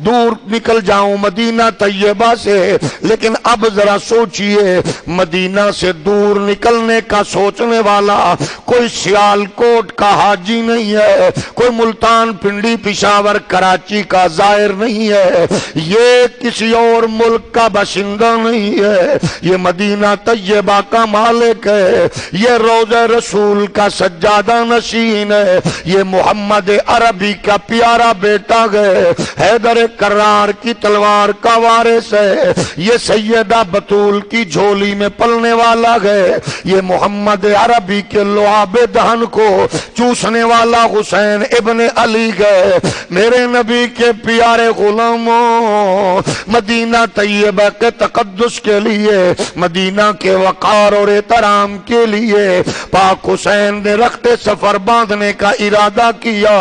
دور نکل جاؤں، مدینہ طیبہ سے۔ لیکن اب ذرا سوچئے، مدینہ سے دور نکلنے کا سوچنے والا کوئی سیال کوٹ کا حاجی نہیں ہے، کوئی ملتان پنڈی پشاور کراچی کا زائر نہیں ہے، یہ کسی اور ملک کا باشندہ نہیں ہے، یہ مدینہ طیبہ کا مالک ہے، یہ روضہ رسول کا سجادہ نشین ہے، یہ محمد عربی کا پیارا بیٹا ہے، حیدر کرار کی تلوار کا وارث ہے، یہ سیدہ بطول کی جھولی میں پلنے والا ہے، یہ محمد عربی کے لعاب دہن کو چوسنے والا حسین ابن علی ہے۔ میرے نبی کے پیارے غلاموں، مدینہ طیبہ کے تقدس کے لیے، مدینہ کے وقار اور احترام کے لیے پاک حسین نے رخت سفر باندھنے کا ارادہ کیا۔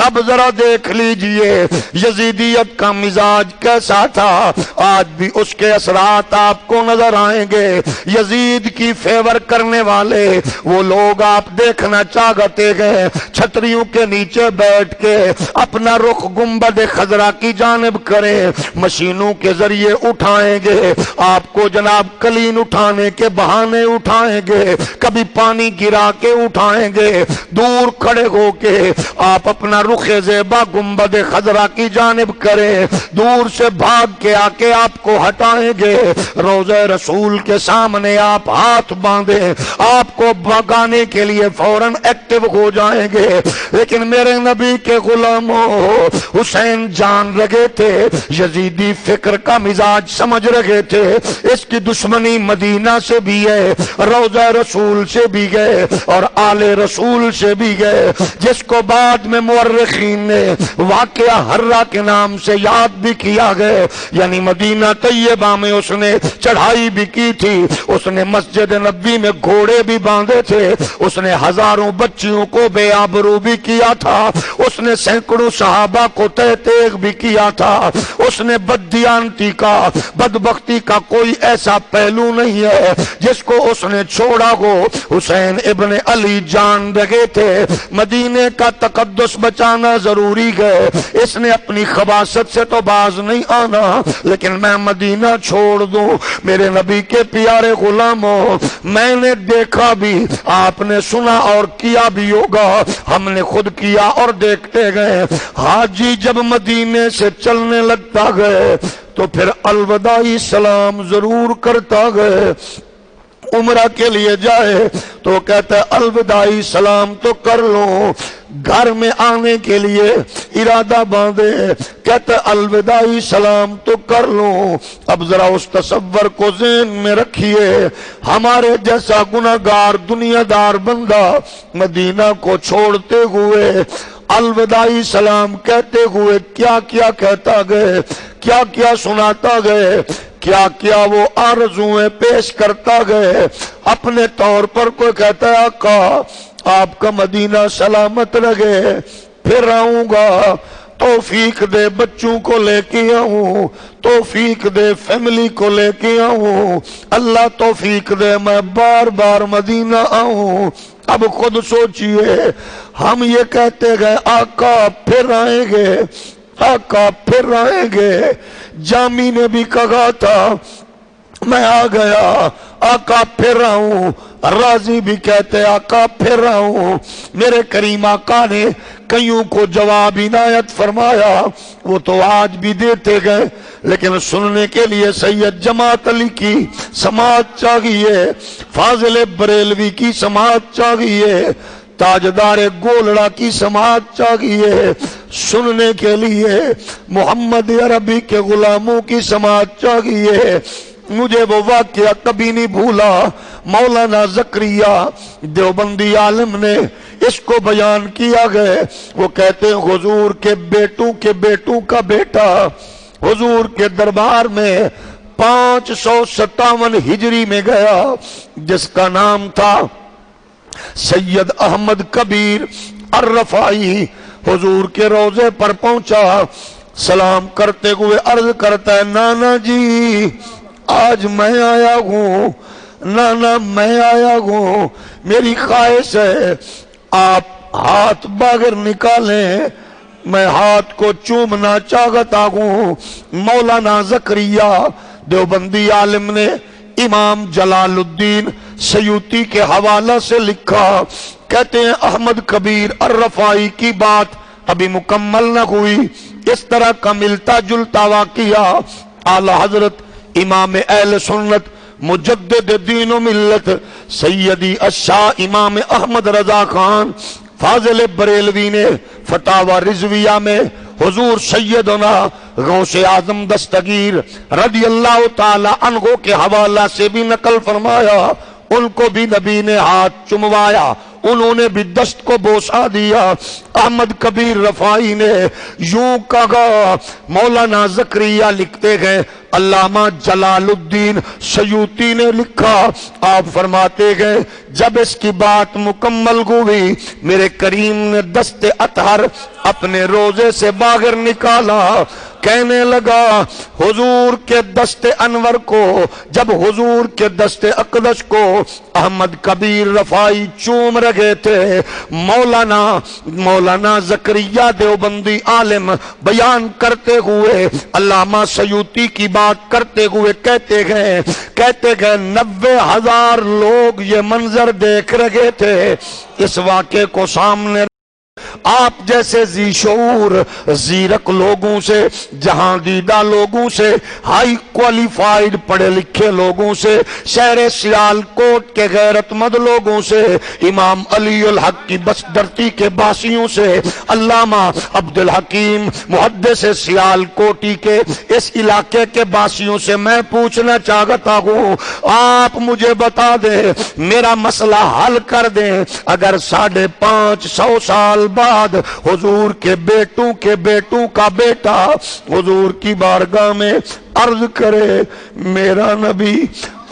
اب ذرا دیکھ لیجئے یزیدیت کا مزاج کیسا تھا، آج بھی اس کے اثرات آپ کو نظر آئیں گے۔ یزید کی فیور کرنے والے وہ لوگ آپ دیکھنا چاہتے گئے، چھتریوں کے نیچے بیٹھ کے اپنا رخ گنبد خضرا کی جانب کریں، مشینوں کے ذریعے اٹھائیں گے آپ کو، جناب کلین اٹھانے کے بہانے اٹھائیں گے، کبھی پانی گرا کے اٹھائیں گے، دور کھڑے ہو کے آپ اپنا رخ زیبا گنبد خضرا کی جانب کریں، دور سے بھاگ کے آ کے آپ کو ہٹائیں گے، روضہ رسول کے سامنے آپ ہاتھ باندھیں، آپ کو بھگانے کے لیے فوراً ایکٹیو ہو جائیں گے۔ لیکن میرے نبی کے غلاموں، حسین جان رہے تھے، یزیدی فکر کا مزاج سمجھ رہے تھے، اس کی دشمنی مدینہ سے بھی ہے، روضہ رسول سے بھی گئے اور آل رسول سے بھی گئے، جس کو بعد میں مورخین نے واقعہ ہرہ کے نام سے یاد بھی کیا گئے، یعنی مدینہ طیبہ میں اس نے چڑھائی بھی کی تھی، اس نے مسجد نبی میں گھوڑے بھی باندھے تھے، اس نے ہزاروں بچیوں کو بے آبرو بھی کیا تھا، اس نے سینکڑوں صحابہ کو تہ تیغ بھی کیا تھا، اس نے بددیانتی کا، بدبختی کا کوئی ایسا پہلو نہیں ہے جس کو اس نے چھوڑا ہو۔ حسین ابن علی جان رہے تھے مدینے کا تقدس بچانا ضروری ہے، اس نے اپنی خباثت سے تو باز نہیں آنا، لیکن میں مدینہ چھوڑ دوں۔ میرے نبی کے پیارے غلاموں، میں نے دیکھا بھی، آپ نے سنا اور کیا بھی ہوگا، ہم نے خود کیا اور دیکھتے گئے، حاجی جب مدینے سے چلنے لگتا گئے تو پھر الوداعی سلام ضرور کرتا گئے، عمرہ کے لیے جائے تو کہتا ہے الوداعی سلام تو کر لو، گھر میں آنے کے لیے ارادہ باندھے کہتا ہے الوداعی سلام تو کر لو۔ اب ذرا اس تصور کو ذہن میں رکھیے، ہمارے جیسا گناہگار دنیا دار بندہ مدینہ کو چھوڑتے ہوئے الوداعی سلام کہتے ہوئے کیا کیا کہتا گئے، کیا کیا سناتا گئے، کیا کیا وہ آرزویں پیش کرتا گئے۔ اپنے طور پر کوئی کہتا ہے آقا آپ کا مدینہ سلامت رہے، پھر آؤں گا، توفیق دے بچوں کو لے کے آؤں، توفیق دے فیملی کو لے کے آؤں، اللہ توفیق دے میں بار بار مدینہ آؤں۔ اب خود سوچئے، ہم یہ کہتے گئے آقا پھر آئیں گے، آقا پھر آئیں گے، جامی نے بھی کہا تھا میں آ گیا، آقا پھر آؤں، راضی بھی کہتے آقا پھر آؤں۔ میرے کریم آقا نے کئیوں کو جواب عنایت فرمایا، وہ تو آج بھی دیتے گئے، لیکن سننے کے لیے سید جماعت علی کی سماعت چاہیے، فاضل بریلوی کی سماعت چاہیے، تاجدار گولڑا کی سماعت چاہیے، سننے کے لیے محمد عربی کے غلاموں کی سماعت چاہیے۔ مجھے وہ واقعہ کبھی نہیں بھولا، مولانا زکریا دیوبندی عالم نے اس کو بیان کیا گئے، وہ کہتے ہیں حضور کے بیٹوں کا بیٹا حضور کے دربار میں 557 ہجری میں گیا، جس کا نام تھا سید احمد کبیر الرفائی حضور کے روضے پر پہنچا، سلام کرتے ہوئے عرض کرتا ہے نانا جی آج میں آیا ہوں، نانا میں آیا ہوں، میری خواہش ہے آپ ہاتھ باہر نکالیں، میں ہاتھ کو چومنا چاہتا ہوں۔ مولانا زکریا دیوبندی عالم نے امام جلال الدین سیوطی کے حوالہ سے لکھا، کہتے ہیں احمد کبیر الرفائی کی بات ابھی مکمل نہ ہوئی، اس طرح کا ملتا جلتا واقعہ اعلی حضرت امام اہل سنت مجدد دین و ملت سیدی الشاہ امام احمد رضا خان فاضل بریلوی نے فتاوی رضویہ میں حضور سیدنا غوث اعظم دستگیر رضی اللہ تعالی عنہ کے حوالہ سے بھی نقل فرمایا، ان کو بھی نبی نے ہاتھ چموایا، انہوں نے بھی دست کو بوسا دیا۔ احمد کبیر رفائی نے یوں کہا، مولانا زکریا لکھتے گئے، علامہ جلال الدین سیوطی نے لکھا، آپ فرماتے گئے جب اس کی بات مکمل ہوئی میرے کریم نے دست اطہر اپنے روزے سے باہر نکالا، کہنے لگا حضور کے دست انور کو، جب حضور کے دست اقدس کو احمد کبیر رفائی چوم رہے تھے، مولانا زکریا دیوبندی عالم بیان کرتے ہوئے علامہ سیوطی کی بات کرتے ہوئے کہتے گئے 90,000 لوگ یہ منظر دیکھ رہے تھے۔ اس واقعے کو سامنے آپ جیسے ذی شعور زیرک لوگوں سے، جہاں دیدہ لوگوں سے، ہائی کوالیفائیڈ پڑھے لکھے لوگوں سے، شہر سیال کوٹ کے غیرت مند لوگوں سے، امام علی الحق کی بس دھرتی کے باسیوں سے، علامہ عبدالحکیم محدث سیال کوٹی کے اس علاقے کے باسیوں سے میں پوچھنا چاہتا ہوں، آپ مجھے بتا دیں، میرا مسئلہ حل کر دیں، اگر 550 سال بعد حضور کے بیٹوں کا بیٹا حضور کی بارگاہ میں عرض کرے میرا نبی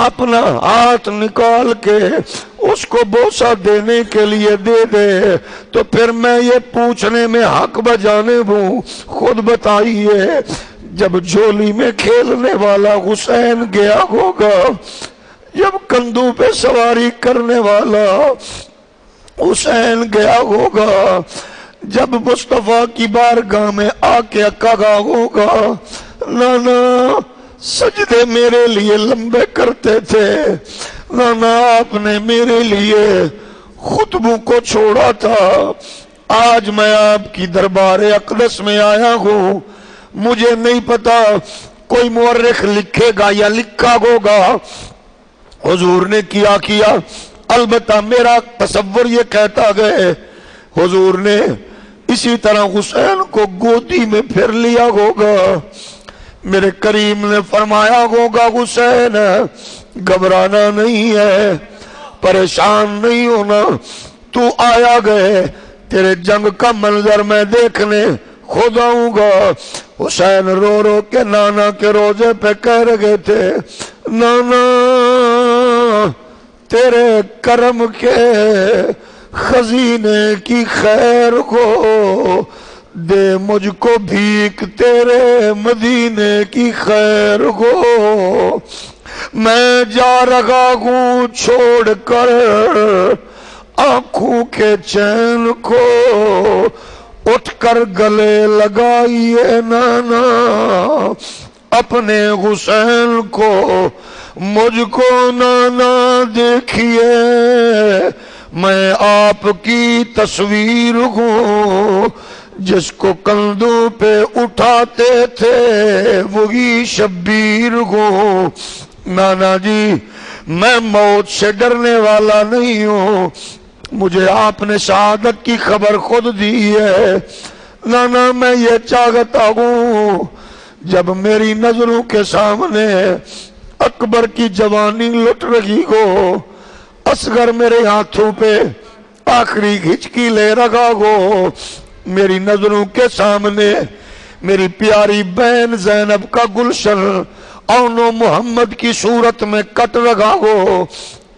اپنا ہاتھ نکال کے اس کو بوسہ دینے کے لیے دے دے، تو پھر میں یہ پوچھنے میں حق بجانے ہوں، خود بتائیے جب جھولی میں کھیلنے والا حسین گیا ہوگا، جب کندھوں پہ سواری کرنے والا حسین گیا ہوگا، جب مصطفیٰ کی بارگاہ میں آ کے کہا ہوگا نانا سجدے میرے لیے لمبے کرتے تھے، نانا آپ نے میرے لیے خطبوں کو چھوڑا تھا، آج میں آپ کی دربار اقدس میں آیا ہوں، مجھے نہیں پتا کوئی مورخ لکھے گا یا لکھا ہوگا حضور نے کیا البتہ میرا تصور یہ کہتا گئے حضور نے اسی طرح حسین کو گودی میں پھر لیا ہوگا، میرے کریم نے فرمایا ہوگا حسین گھبرانا نہیں ہے، پریشان نہیں ہونا، تو آیا گئے تیرے جنگ کا منظر میں دیکھنے خود آؤں گا۔ حسین رو رو کے نانا کے روزے پہ کہہ رہے تھے نانا تیرے کرم کے خزینے کی خیر کو دے مجھ کو بھیک تیرے مدینے کی خیر کو، میں جا رہا ہوں چھوڑ کر آنکھوں کے چین کو، اٹھ کر گلے لگائیے نانا اپنے حسین کو، مجھ کو نانا دیکھیے میں آپ کی تصویر ہوں، جس کو کندھوں پہ اٹھاتے تھے وہی شبیر ہوں، نانا جی میں موت سے ڈرنے والا نہیں ہوں، مجھے آپ نے شہادت کی خبر خود دی ہے، نانا میں یہ چاہتا ہوں جب میری نظروں کے سامنے اکبر کی جوانی لٹ رہی ہو، اصغر میرے ہاتھوں پہ آخری ہچکی لے رہا ہو، میری نظروں کے سامنے میری پیاری بہن زینب کا گلشن اون و محمد کی صورت میں کٹ رہا ہو،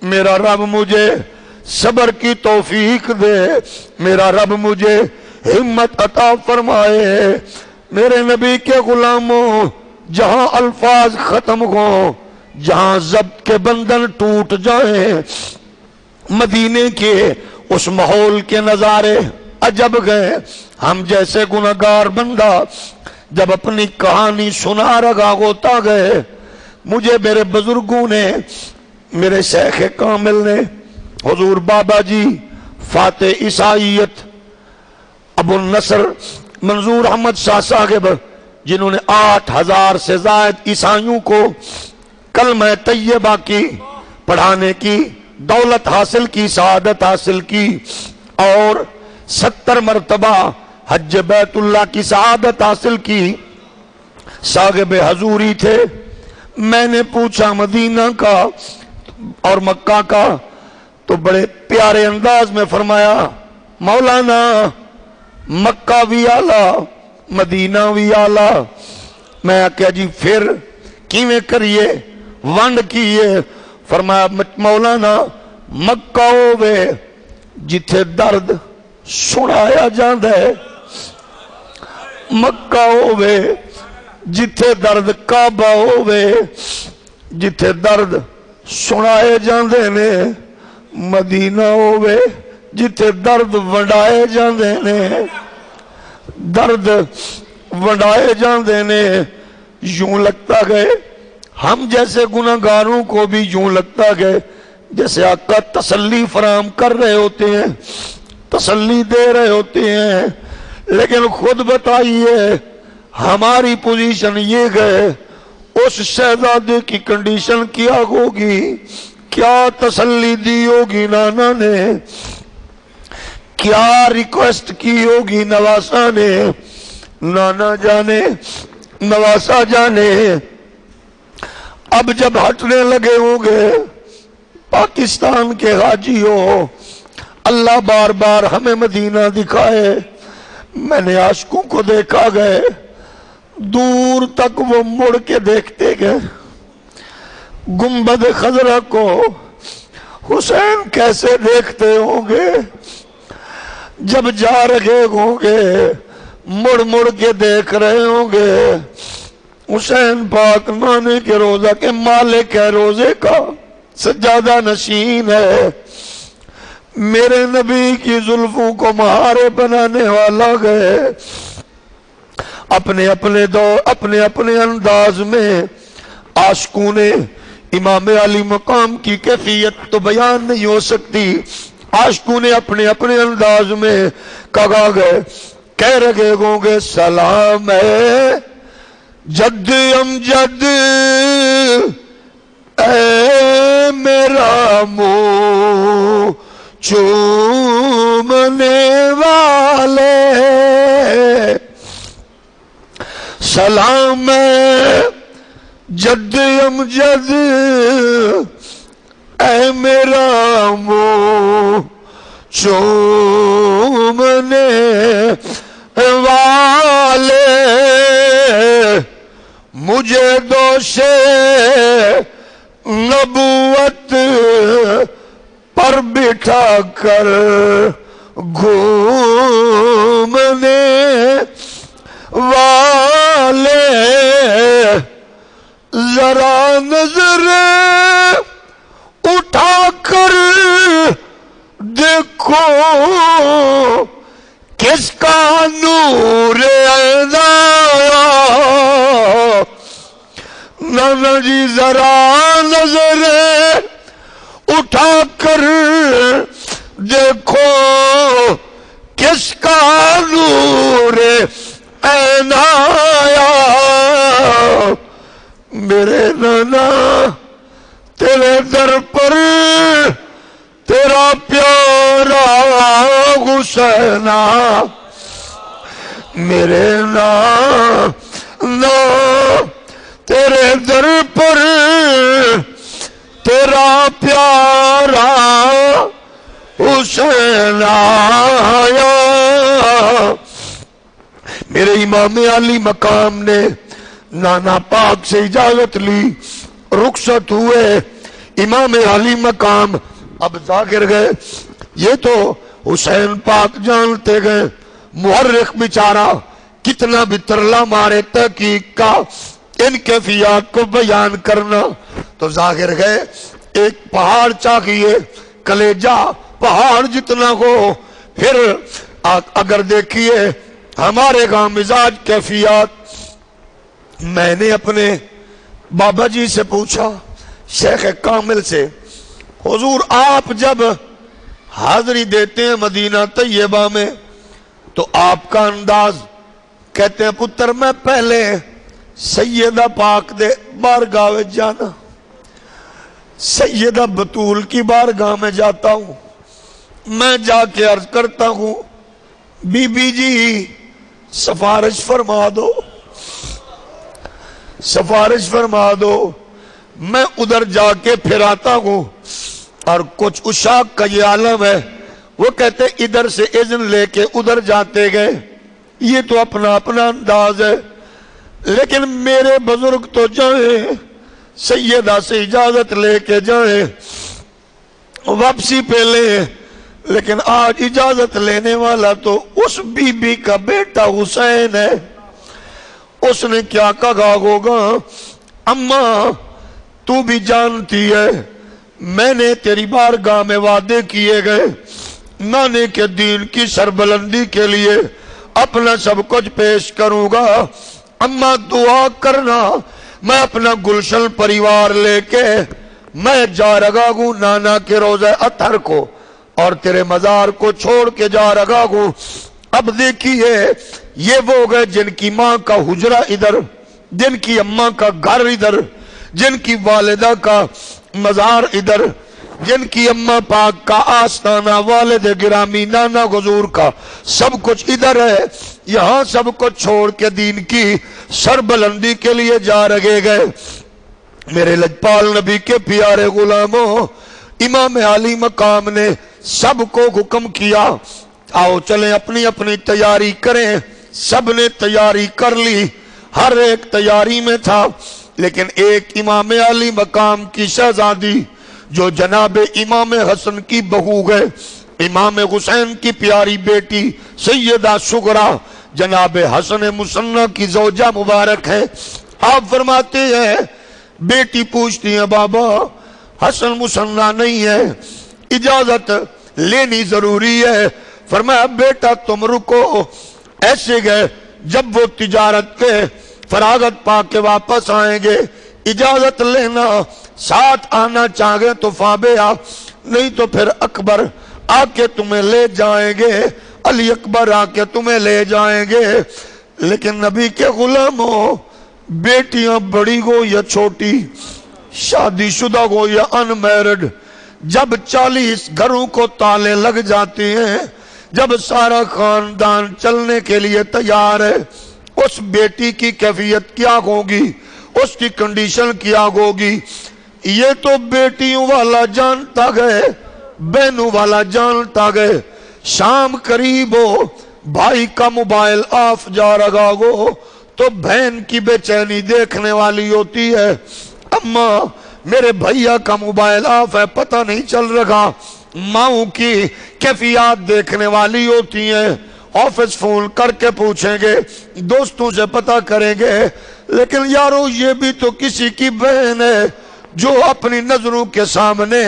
میرا رب مجھے صبر کی توفیق دے، میرا رب مجھے ہمت عطا فرمائے۔ میرے نبی کے غلاموں، جہاں الفاظ ختم ہوں، جہاں ضبط کے بندھن ٹوٹ جائیں، مدینے کے اس ماحول کے نظارے عجب گئے۔ ہم جیسے گناہگار بندہ جب اپنی کہانی سنا رہا ہوتا گئے، مجھے میرے بزرگوں نے، میرے شیخ کامل نے، حضور بابا جی فاتح عیسائیت ابو النصر منظور احمد شاہ صاحب، جنہوں نے 8000 سے زائد عیسائیوں کو کلمہ طیبہ کی پڑھانے کی دولت حاصل کی، سعادت حاصل کی، اور 70 مرتبہ حج بیت اللہ کی سعادت حاصل کی، صاحب حضوری تھے۔ میں نے پوچھا مدینہ کا اور مکہ کا، تو بڑے پیارے انداز میں فرمایا مولانا مکہ بھی آلہ مدینہ بھی آلہ۔ میں کہا جی پھر کیویں کریے ونڈ کیے؟ فرمایا مولانا مکہ ہووے جتھے درد سنایا جاندا ہے، مکہ ہووے جتھے درد کعبہ ہووے جتھے درد سنائے جاندے نے، مدینہ ہووے جتھے درد ونڈائے جاندے نے، درد ونڈائے جاندے نے۔ یوں لگتا گئے ہم جیسے گناہگاروں کو بھی یوں لگتا گئے جیسے آقا تسلی فراہم کر رہے ہوتے ہیں، تسلی دے رہے ہوتے ہیں، لیکن خود بتائیے ہماری پوزیشن یہ گئے، اس شہزادے کی کنڈیشن کیا ہوگی، کیا تسلی دی ہوگی نانا نے، کیا ریکویسٹ کی ہوگی نواسا نے، نانا جانے نواسا جانے۔ اب جب ہٹنے لگے ہوں گے پاکستان کے حاجیوں، اللہ بار بار ہمیں مدینہ دکھائے۔ میں نے عاشقوں کو دیکھا گئے، دور تک وہ مڑ کے دیکھتے گئے گنبد خضرا کو، حسین کیسے دیکھتے ہوں گے جب جا رہے ہوں گے، مڑ مڑ کے دیکھ رہے ہوں گے۔ حسین پاک نانے کے روزہ کے مالک ہے، روزے کا سجادہ نشین ہے، میرے نبی کی زلفوں کو مہارے بنانے والا گئے۔ اپنے اپنے انداز میں عاشقوں نے امام علی مقام کی کیفیت تو بیان نہیں ہو سکتی، عاشقوں نے اپنے انداز میں کہا گئے، کہہ رہے ہوں گے سلام ہے جد امجد اے میرا منہ چومنے والے، سلام ہے جد امجد اے میرا منہ چومنے والے، مجھے دوش نبوت پر بٹھا کر گھومنے والے، ذرا نظر اٹھا کر دیکھو کس کا نور عیدایا، نانا جی ذرا نظر اٹھا کر دیکھو کس کا نور عنایا، میرے نانا تیرے در پر تیرا پیارا حسینہ، میرے نانا تیرے در پر تیرا پیارا حسین آیا۔ میرے امام علی مقام نے نانا پاک سے اجازت لی، رخصت ہوئے۔ امام علی مقام اب ذاکر گئے، یہ تو حسین پاک جانتے گئے، محرخ بیچارہ کتنا بھی ترلا مارے تحقیق کا ان کیفیات کو بیان کرنا، تو ظاہر گئے ایک پہاڑ چاہیے، کلیجہ پہاڑ جتنا ہو۔ پھر اگر دیکھیے ہمارے گاؤں مزاج کیفیات، میں نے اپنے بابا جی سے پوچھا، شیخ کامل سے، حضور آپ جب حاضری دیتے ہیں مدینہ طیبہ میں تو آپ کا انداز، کہتے ہیں پتر میں پہلے سیدہ پاک دے بارگاہ میں جانا، سیدہ بطول کی بارگاہ میں جاتا ہوں، میں جا کے عرض کرتا ہوں بی بی جی سفارش فرما دو، سفارش فرما دو۔ میں ادھر جا کے پھر آتا ہوں، اور کچھ عشاق کا یہ عالم ہے، وہ کہتے ادھر سے اذن لے کے ادھر جاتے گئے، یہ تو اپنا اپنا انداز ہے، لیکن میرے بزرگ تو جائیں سیدہ سے اجازت لے کے جائیں، واپسی پہ لیں، لیکن آج اجازت لینے والا تو اس بی بی کا بیٹا حسین ہے۔ اس نے کیا کہا ہوگا، اماں تو بھی جانتی ہے میں نے تیری بارگاہ میں وعدے کیے گئے، نانے کے دین کی سربلندی کے لیے اپنا سب کچھ پیش کروں گا، اماں دعا کرنا میں اپنا گلشن پریوار لے کے میں جا رہا ہوں نانا کے روزہ اطہر کو، اور تیرے مزار کو چھوڑ کے جا رہا ہوں۔ اب دیکھیے یہ وہ گئے جن کی ماں کا حجرہ ادھر، جن کی اماں کا گھر ادھر، جن کی والدہ کا مزار ادھر، جن کی اماں پاک کا آستانہ، والد گرامی نانا حضور کا سب کچھ ادھر ہے، یہاں سب کچھ چھوڑ کے دین کی سربلندی کے لیے جا رہے گئے۔ میرے لجپال نبی کے پیارے غلاموں، امام علی مقام نے سب کو حکم کیا آؤ چلیں اپنی اپنی تیاری کریں، سب نے تیاری کر لی، ہر ایک تیاری میں تھا، لیکن ایک امام علی مقام کی شہزادی جو جناب امام حسن کی بہو گئے، امام حسین کی پیاری بیٹی سیدہ شگرا جناب حسن مصنع کی زوجہ مبارک ہے، آپ فرماتے ہیں بیٹی پوچھتی ہیں بابا حسن مصنع نہیں ہے، اجازت لینی ضروری ہے۔ فرمایا بیٹا تم رکو، ایسے گئے جب وہ تجارت کے فراغت پا کے واپس آئیں گے اجازت لینا، ساتھ آنا چاہے تو فابیا، نہیں تو پھر اکبر آ کے تمہیں لے جائیں گے، علی اکبر آ کے تمہیں لے جائیں گے۔ لیکن نبی کے غلاموں، بیٹیاں بڑی ہو یا چھوٹی، شادی شدہ ہو یا ان میرڈ، جب 40 گھروں کو تالے لگ جاتے ہیں، جب سارا خاندان چلنے کے لیے تیار ہے، اس بیٹی کی کیفیت کیا ہوگی، اس کی کنڈیشن کیا ہوگی، یہ تو بیٹیوں والا جانتا گئے، بہنوں والا جانتا گئے۔ شام قریب ہو، بھائی کا موبائل آف جا رہا ہو تو بہن کی بے چینی دیکھنے والی ہوتی ہے، اماں میرے بھائیا کا موبائل آف ہے پتہ نہیں چل رہا، ماؤں کی کیفیات دیکھنے والی ہوتی ہیں، آفس فون کر کے پوچھیں گے، دوستوں سے پتہ کریں گے، لیکن یارو یہ بھی تو کسی کی بہن ہے جو اپنی نظروں کے سامنے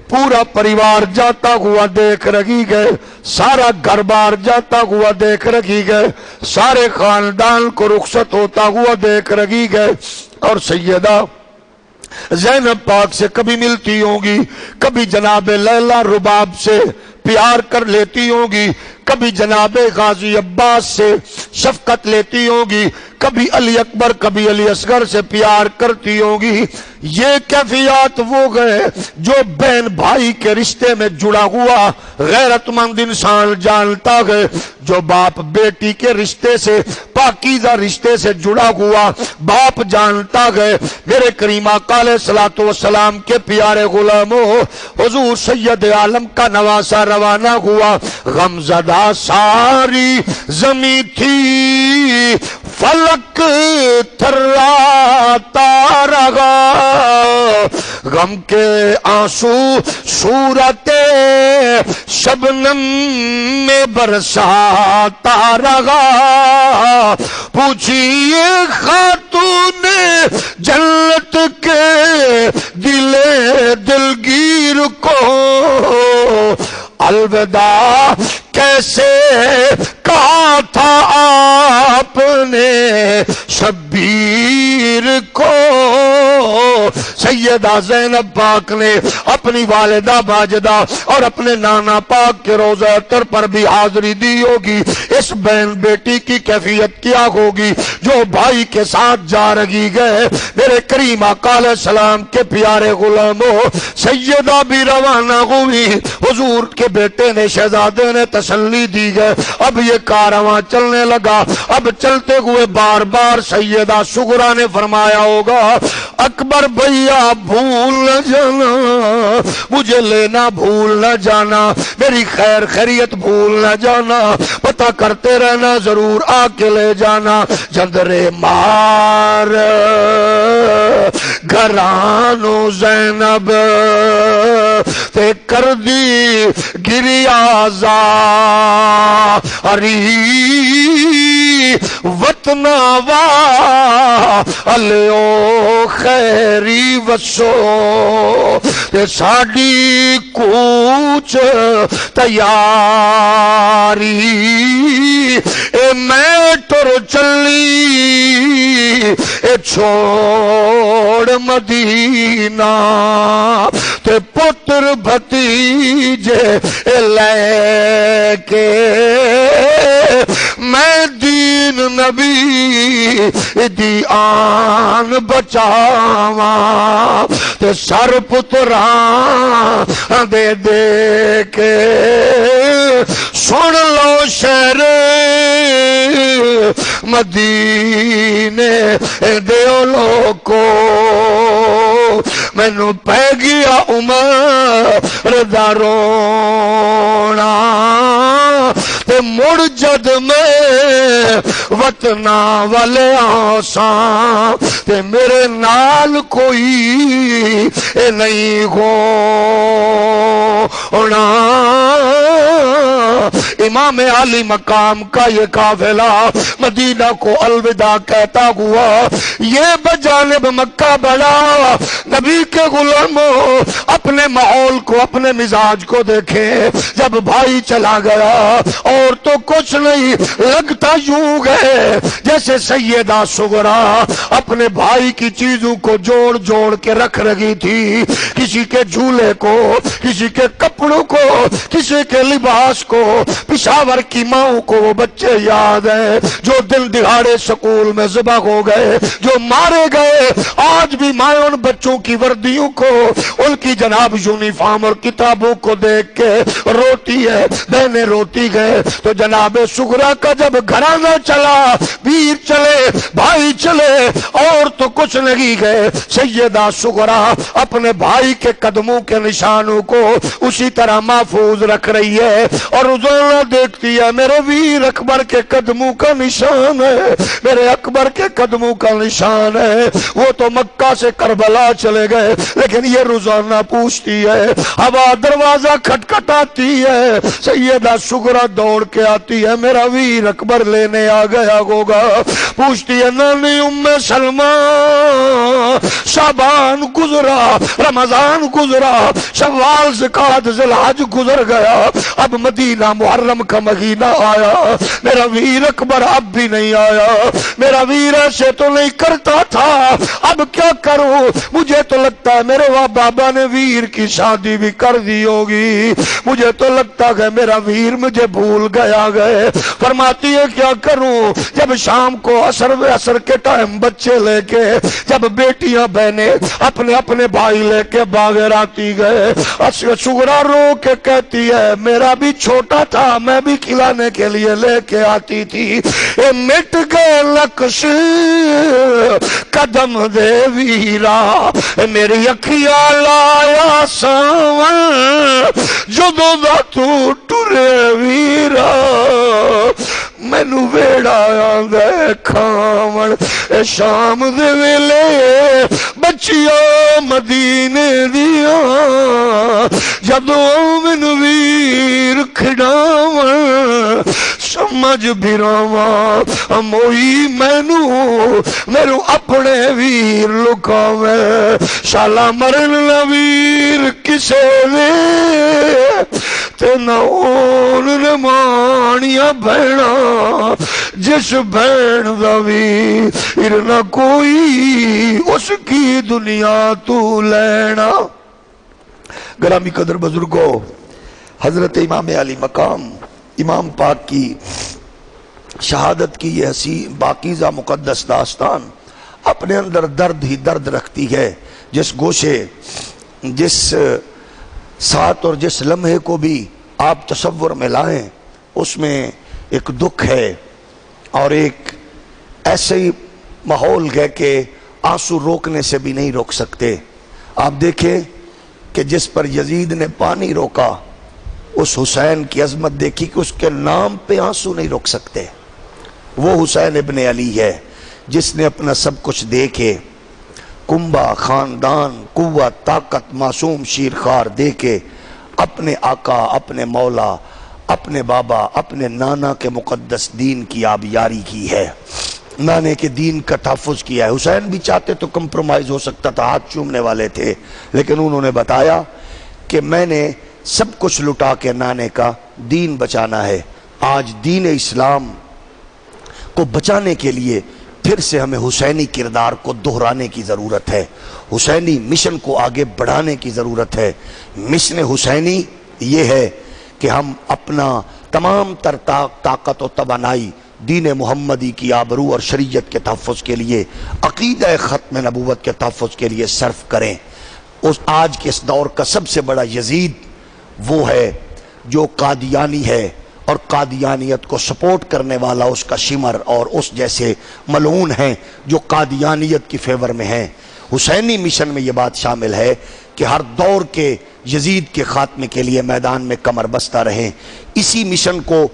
پورا پریوار جاتا ہوا دیکھ رہی گئے، سارا گھر بار جاتا ہوا دیکھ رہی گئے، سارے خاندان کو رخصت ہوتا ہوا دیکھ رہی گئے، اور سیدہ زینب پاک سے کبھی ملتی ہوں گی، کبھی جناب لیلا رباب سے پیار کر لیتی ہوں گی، کبھی جناب غازی عباس سے شفقت لیتی ہوں گی، کبھی علی اکبر کبھی علی اصغر سے پیار کرتی ہوں گی۔ یہ کیفیات وہ گئے جو بہن بھائی کے رشتے میں جڑا ہوا غیرت مند انسان جانتا گئے، جو باپ بیٹی کے رشتے سے پاکیزہ رشتے سے جڑا ہوا باپ جانتا گئے۔ میرے کریم آقا علیہ الصلوۃ والسلام کے پیارے غلاموں، حضور سید عالم کا نواسہ روانہ ہوا، غمزدہ ساری زمین تھی فلک تھراتا رہا، غم کے آنسو صورت شبنم میں برساتا رہا، پوچھئے خاتون جنت کے دل دلگیر کو الوداع کیسے کہا تھا آپ نے شبیر کو۔ سیدہ زینب پاک نے اپنی والدہ ماجدہ اور اپنے نانا پاک کے روضہ اطہر پر بھی حاضری دی ہوگی۔ اس بہن بیٹی کی کیفیت کیا ہوگی جو بھائی کے ساتھ جا رہی گئے۔ میرے کریم آقا علیہ السلام کے پیارے غلاموں، سیدہ بھی روانہ ہوئی، حضور کے بیٹے نے شہزادے نے تسلی دی گئے۔ اب یہ کارواں چلنے لگا۔ اب چلتے ہوئے بار بار سیدہ سغرا نے فرمایا ہوگا، اکبر بھیا بھول نہ جانا، مجھے لینا بھول نہ جانا، میری خیر خیریت بھول نہ جانا، پتہ کرتے رہنا، ضرور آ کے لے جانا۔ جندرے مار گھرانو زینب تے کر دی گریازا اری وطناوا الیو خیری وسو تے ساڈی کوچ تیاری اے میں ٹر چلی اے چھوڑ مدینہ تے پتر بھتیجے لے کے میں دین نبی دی آن بچاواں تے سر پتراں دے دے کے سن لو شہر مدینے دیو لوکو مینوں پہ گیا عمر دا رونا تے مڑ جد میں وطنا والے آساں تے میرے نال کوئی نہیں ہونا۔ امام عالی مقام کا یہ قافلہ مدینہ کو الوداع کہتا ہوا یہ بجانب مکہ بڑھا۔ نبی کے غلاموں اپنے ماحول کو اپنے مزاج کو دیکھیں، جب بھائی چلا گیا اور تو کچھ نہیں لگتا یوں گئے جیسے سیدہ سغرا اپنے بھائی کی چیزوں کو جوڑ جوڑ کے رکھ رہی تھی، کسی کے جھولے کو، کسی کے کپڑوں کو، کسی کے لباس کو۔ پشاور کی ماؤں کو وہ بچے یاد ہیں جو دن دہاڑے سکول میں ذبح ہو گئے، جو مارے گئے۔ آج بھی مائیں ان بچوں کی وردیوں کو، ان کی جناب یونیفارم اور کتابوں کو دیکھ کے روتی ہے، بہنیں روتی گئے۔ تو جناب سغرا کا جب گھرانہ چلا، ویر چلے، بھائی چلے اور تو کچھ نہیں گئے، سیدہ سغرا اپنے بھائی کے قدموں کے نشانوں کو اسی طرح محفوظ رکھ رہی ہے اور روزانہ دیکھتی ہے میرے ویر اکبر کے قدموں کا نشان ہے، میرے اکبر کے قدموں کا نشان ہے۔ وہ تو مکہ سے کربلا چلے گئے لیکن یہ روزانہ پوچھتی ہے، ہوا دروازہ کھٹکھٹاتی ہے، سیدہ سغرا دوڑ کے آتی ہے، میرا ویر اکبر لینے آ گیا ہوگا۔ پوچھتی ہے، نانی ام سلمہ شعبان گزرا، رمضان گزرا، شوال ذوالقعدہ ذوالحج گزر گیا، اب مدینہ محرم کا مہینہ آیا، میرا ویر اکبر اب بھی نہیں آیا، میرا ویر ایسے تو نہیں کرتا تھا، اب کیا کروں؟ مجھے تو لگتا ہے میرے بابا نے ویر کی شادی بھی کر دی ہوگی، مجھے تو لگتا ہے میرا ویر مجھے بھول گیا گئے۔ فرماتی ہے کیا کروں؟ جب شام کو عصر کے ٹائم بچے لے کے جب بیٹیاں بہنیں اپنے اپنے بھائی لے کے باغر آتی گئے، سغرا رو کے کہتی ہے میرا بھی چھوٹا تھا، میں بھی کھلانے کے لیے لے کے آتی تھی، اے مٹ گئے نقش قدم دے ویرا، میری اکھیاں لایا ساون جدوں دا تو ٹرے ویرا، مینو ویڑا آندا کھاون شام دے ویلے بچیاں مدینے دیا جدو من ویر کھڑاون سمجھ بھراواں موئی مینو میرو اپنے ویر لکاویں شالا مرن نہ ویر کسے نے تے نہ اون نمانیاں بہنا جس بہن دا ویر نہ کوئی اس کی دنیا تو لینا۔ گرامی قدر بزرگوں، حضرت امام علی مقام امام پاک کی شہادت کی یہ حسین باقیزہ مقدس داستان اپنے اندر درد ہی درد رکھتی ہے۔ جس گوشے، جس ساتھ اور جس لمحے کو بھی آپ تصور میں لائیں اس میں ایک دکھ ہے اور ایک ایسے ہی ماحول ہے کہ آنسو روکنے سے بھی نہیں روک سکتے۔ آپ دیکھیں کہ جس پر یزید نے پانی روکا، اس حسین کی عظمت دیکھی کہ اس کے نام پہ آنسو نہیں روک سکتے۔ وہ حسین ابن علی ہے جس نے اپنا سب کچھ دے کے کنبہ، خاندان، قوت، طاقت، معصوم شیرخوار دے کے اپنے آقا، اپنے مولا، اپنے بابا، اپنے نانا کے مقدس دین کی آبیاری کی ہے، نانے کے دین کا تحفظ کیا ہے۔ حسین بھی چاہتے تو کمپرومائز ہو سکتا تھا، ہاتھ چومنے والے تھے، لیکن انہوں نے بتایا کہ میں نے سب کچھ لٹا کے نانے کا دین بچانا ہے۔ آج دین اسلام کو بچانے کے لیے پھر سے ہمیں حسینی کردار کو دہرانے کی ضرورت ہے، حسینی مشن کو آگے بڑھانے کی ضرورت ہے۔ مشن حسینی یہ ہے کہ ہم اپنا تمام تر طاقت و توانائی دین محمدی کی آبرو اور شریعت کے تحفظ کے لیے، عقیدہ ختم نبوت کے تحفظ کے لیے صرف کریں۔ آج کے اس دور کا سب سے بڑا یزید وہ ہے جو قادیانی ہے اور قادیانیت کو سپورٹ کرنے والا اس کا شمر اور اس جیسے ملعون ہیں جو قادیانیت کی فیور میں ہیں۔ حسینی مشن میں یہ بات شامل ہے کہ ہر دور کے یزید کے خاتمے کے لیے میدان میں کمر بستہ رہیں۔ اسی مشن کو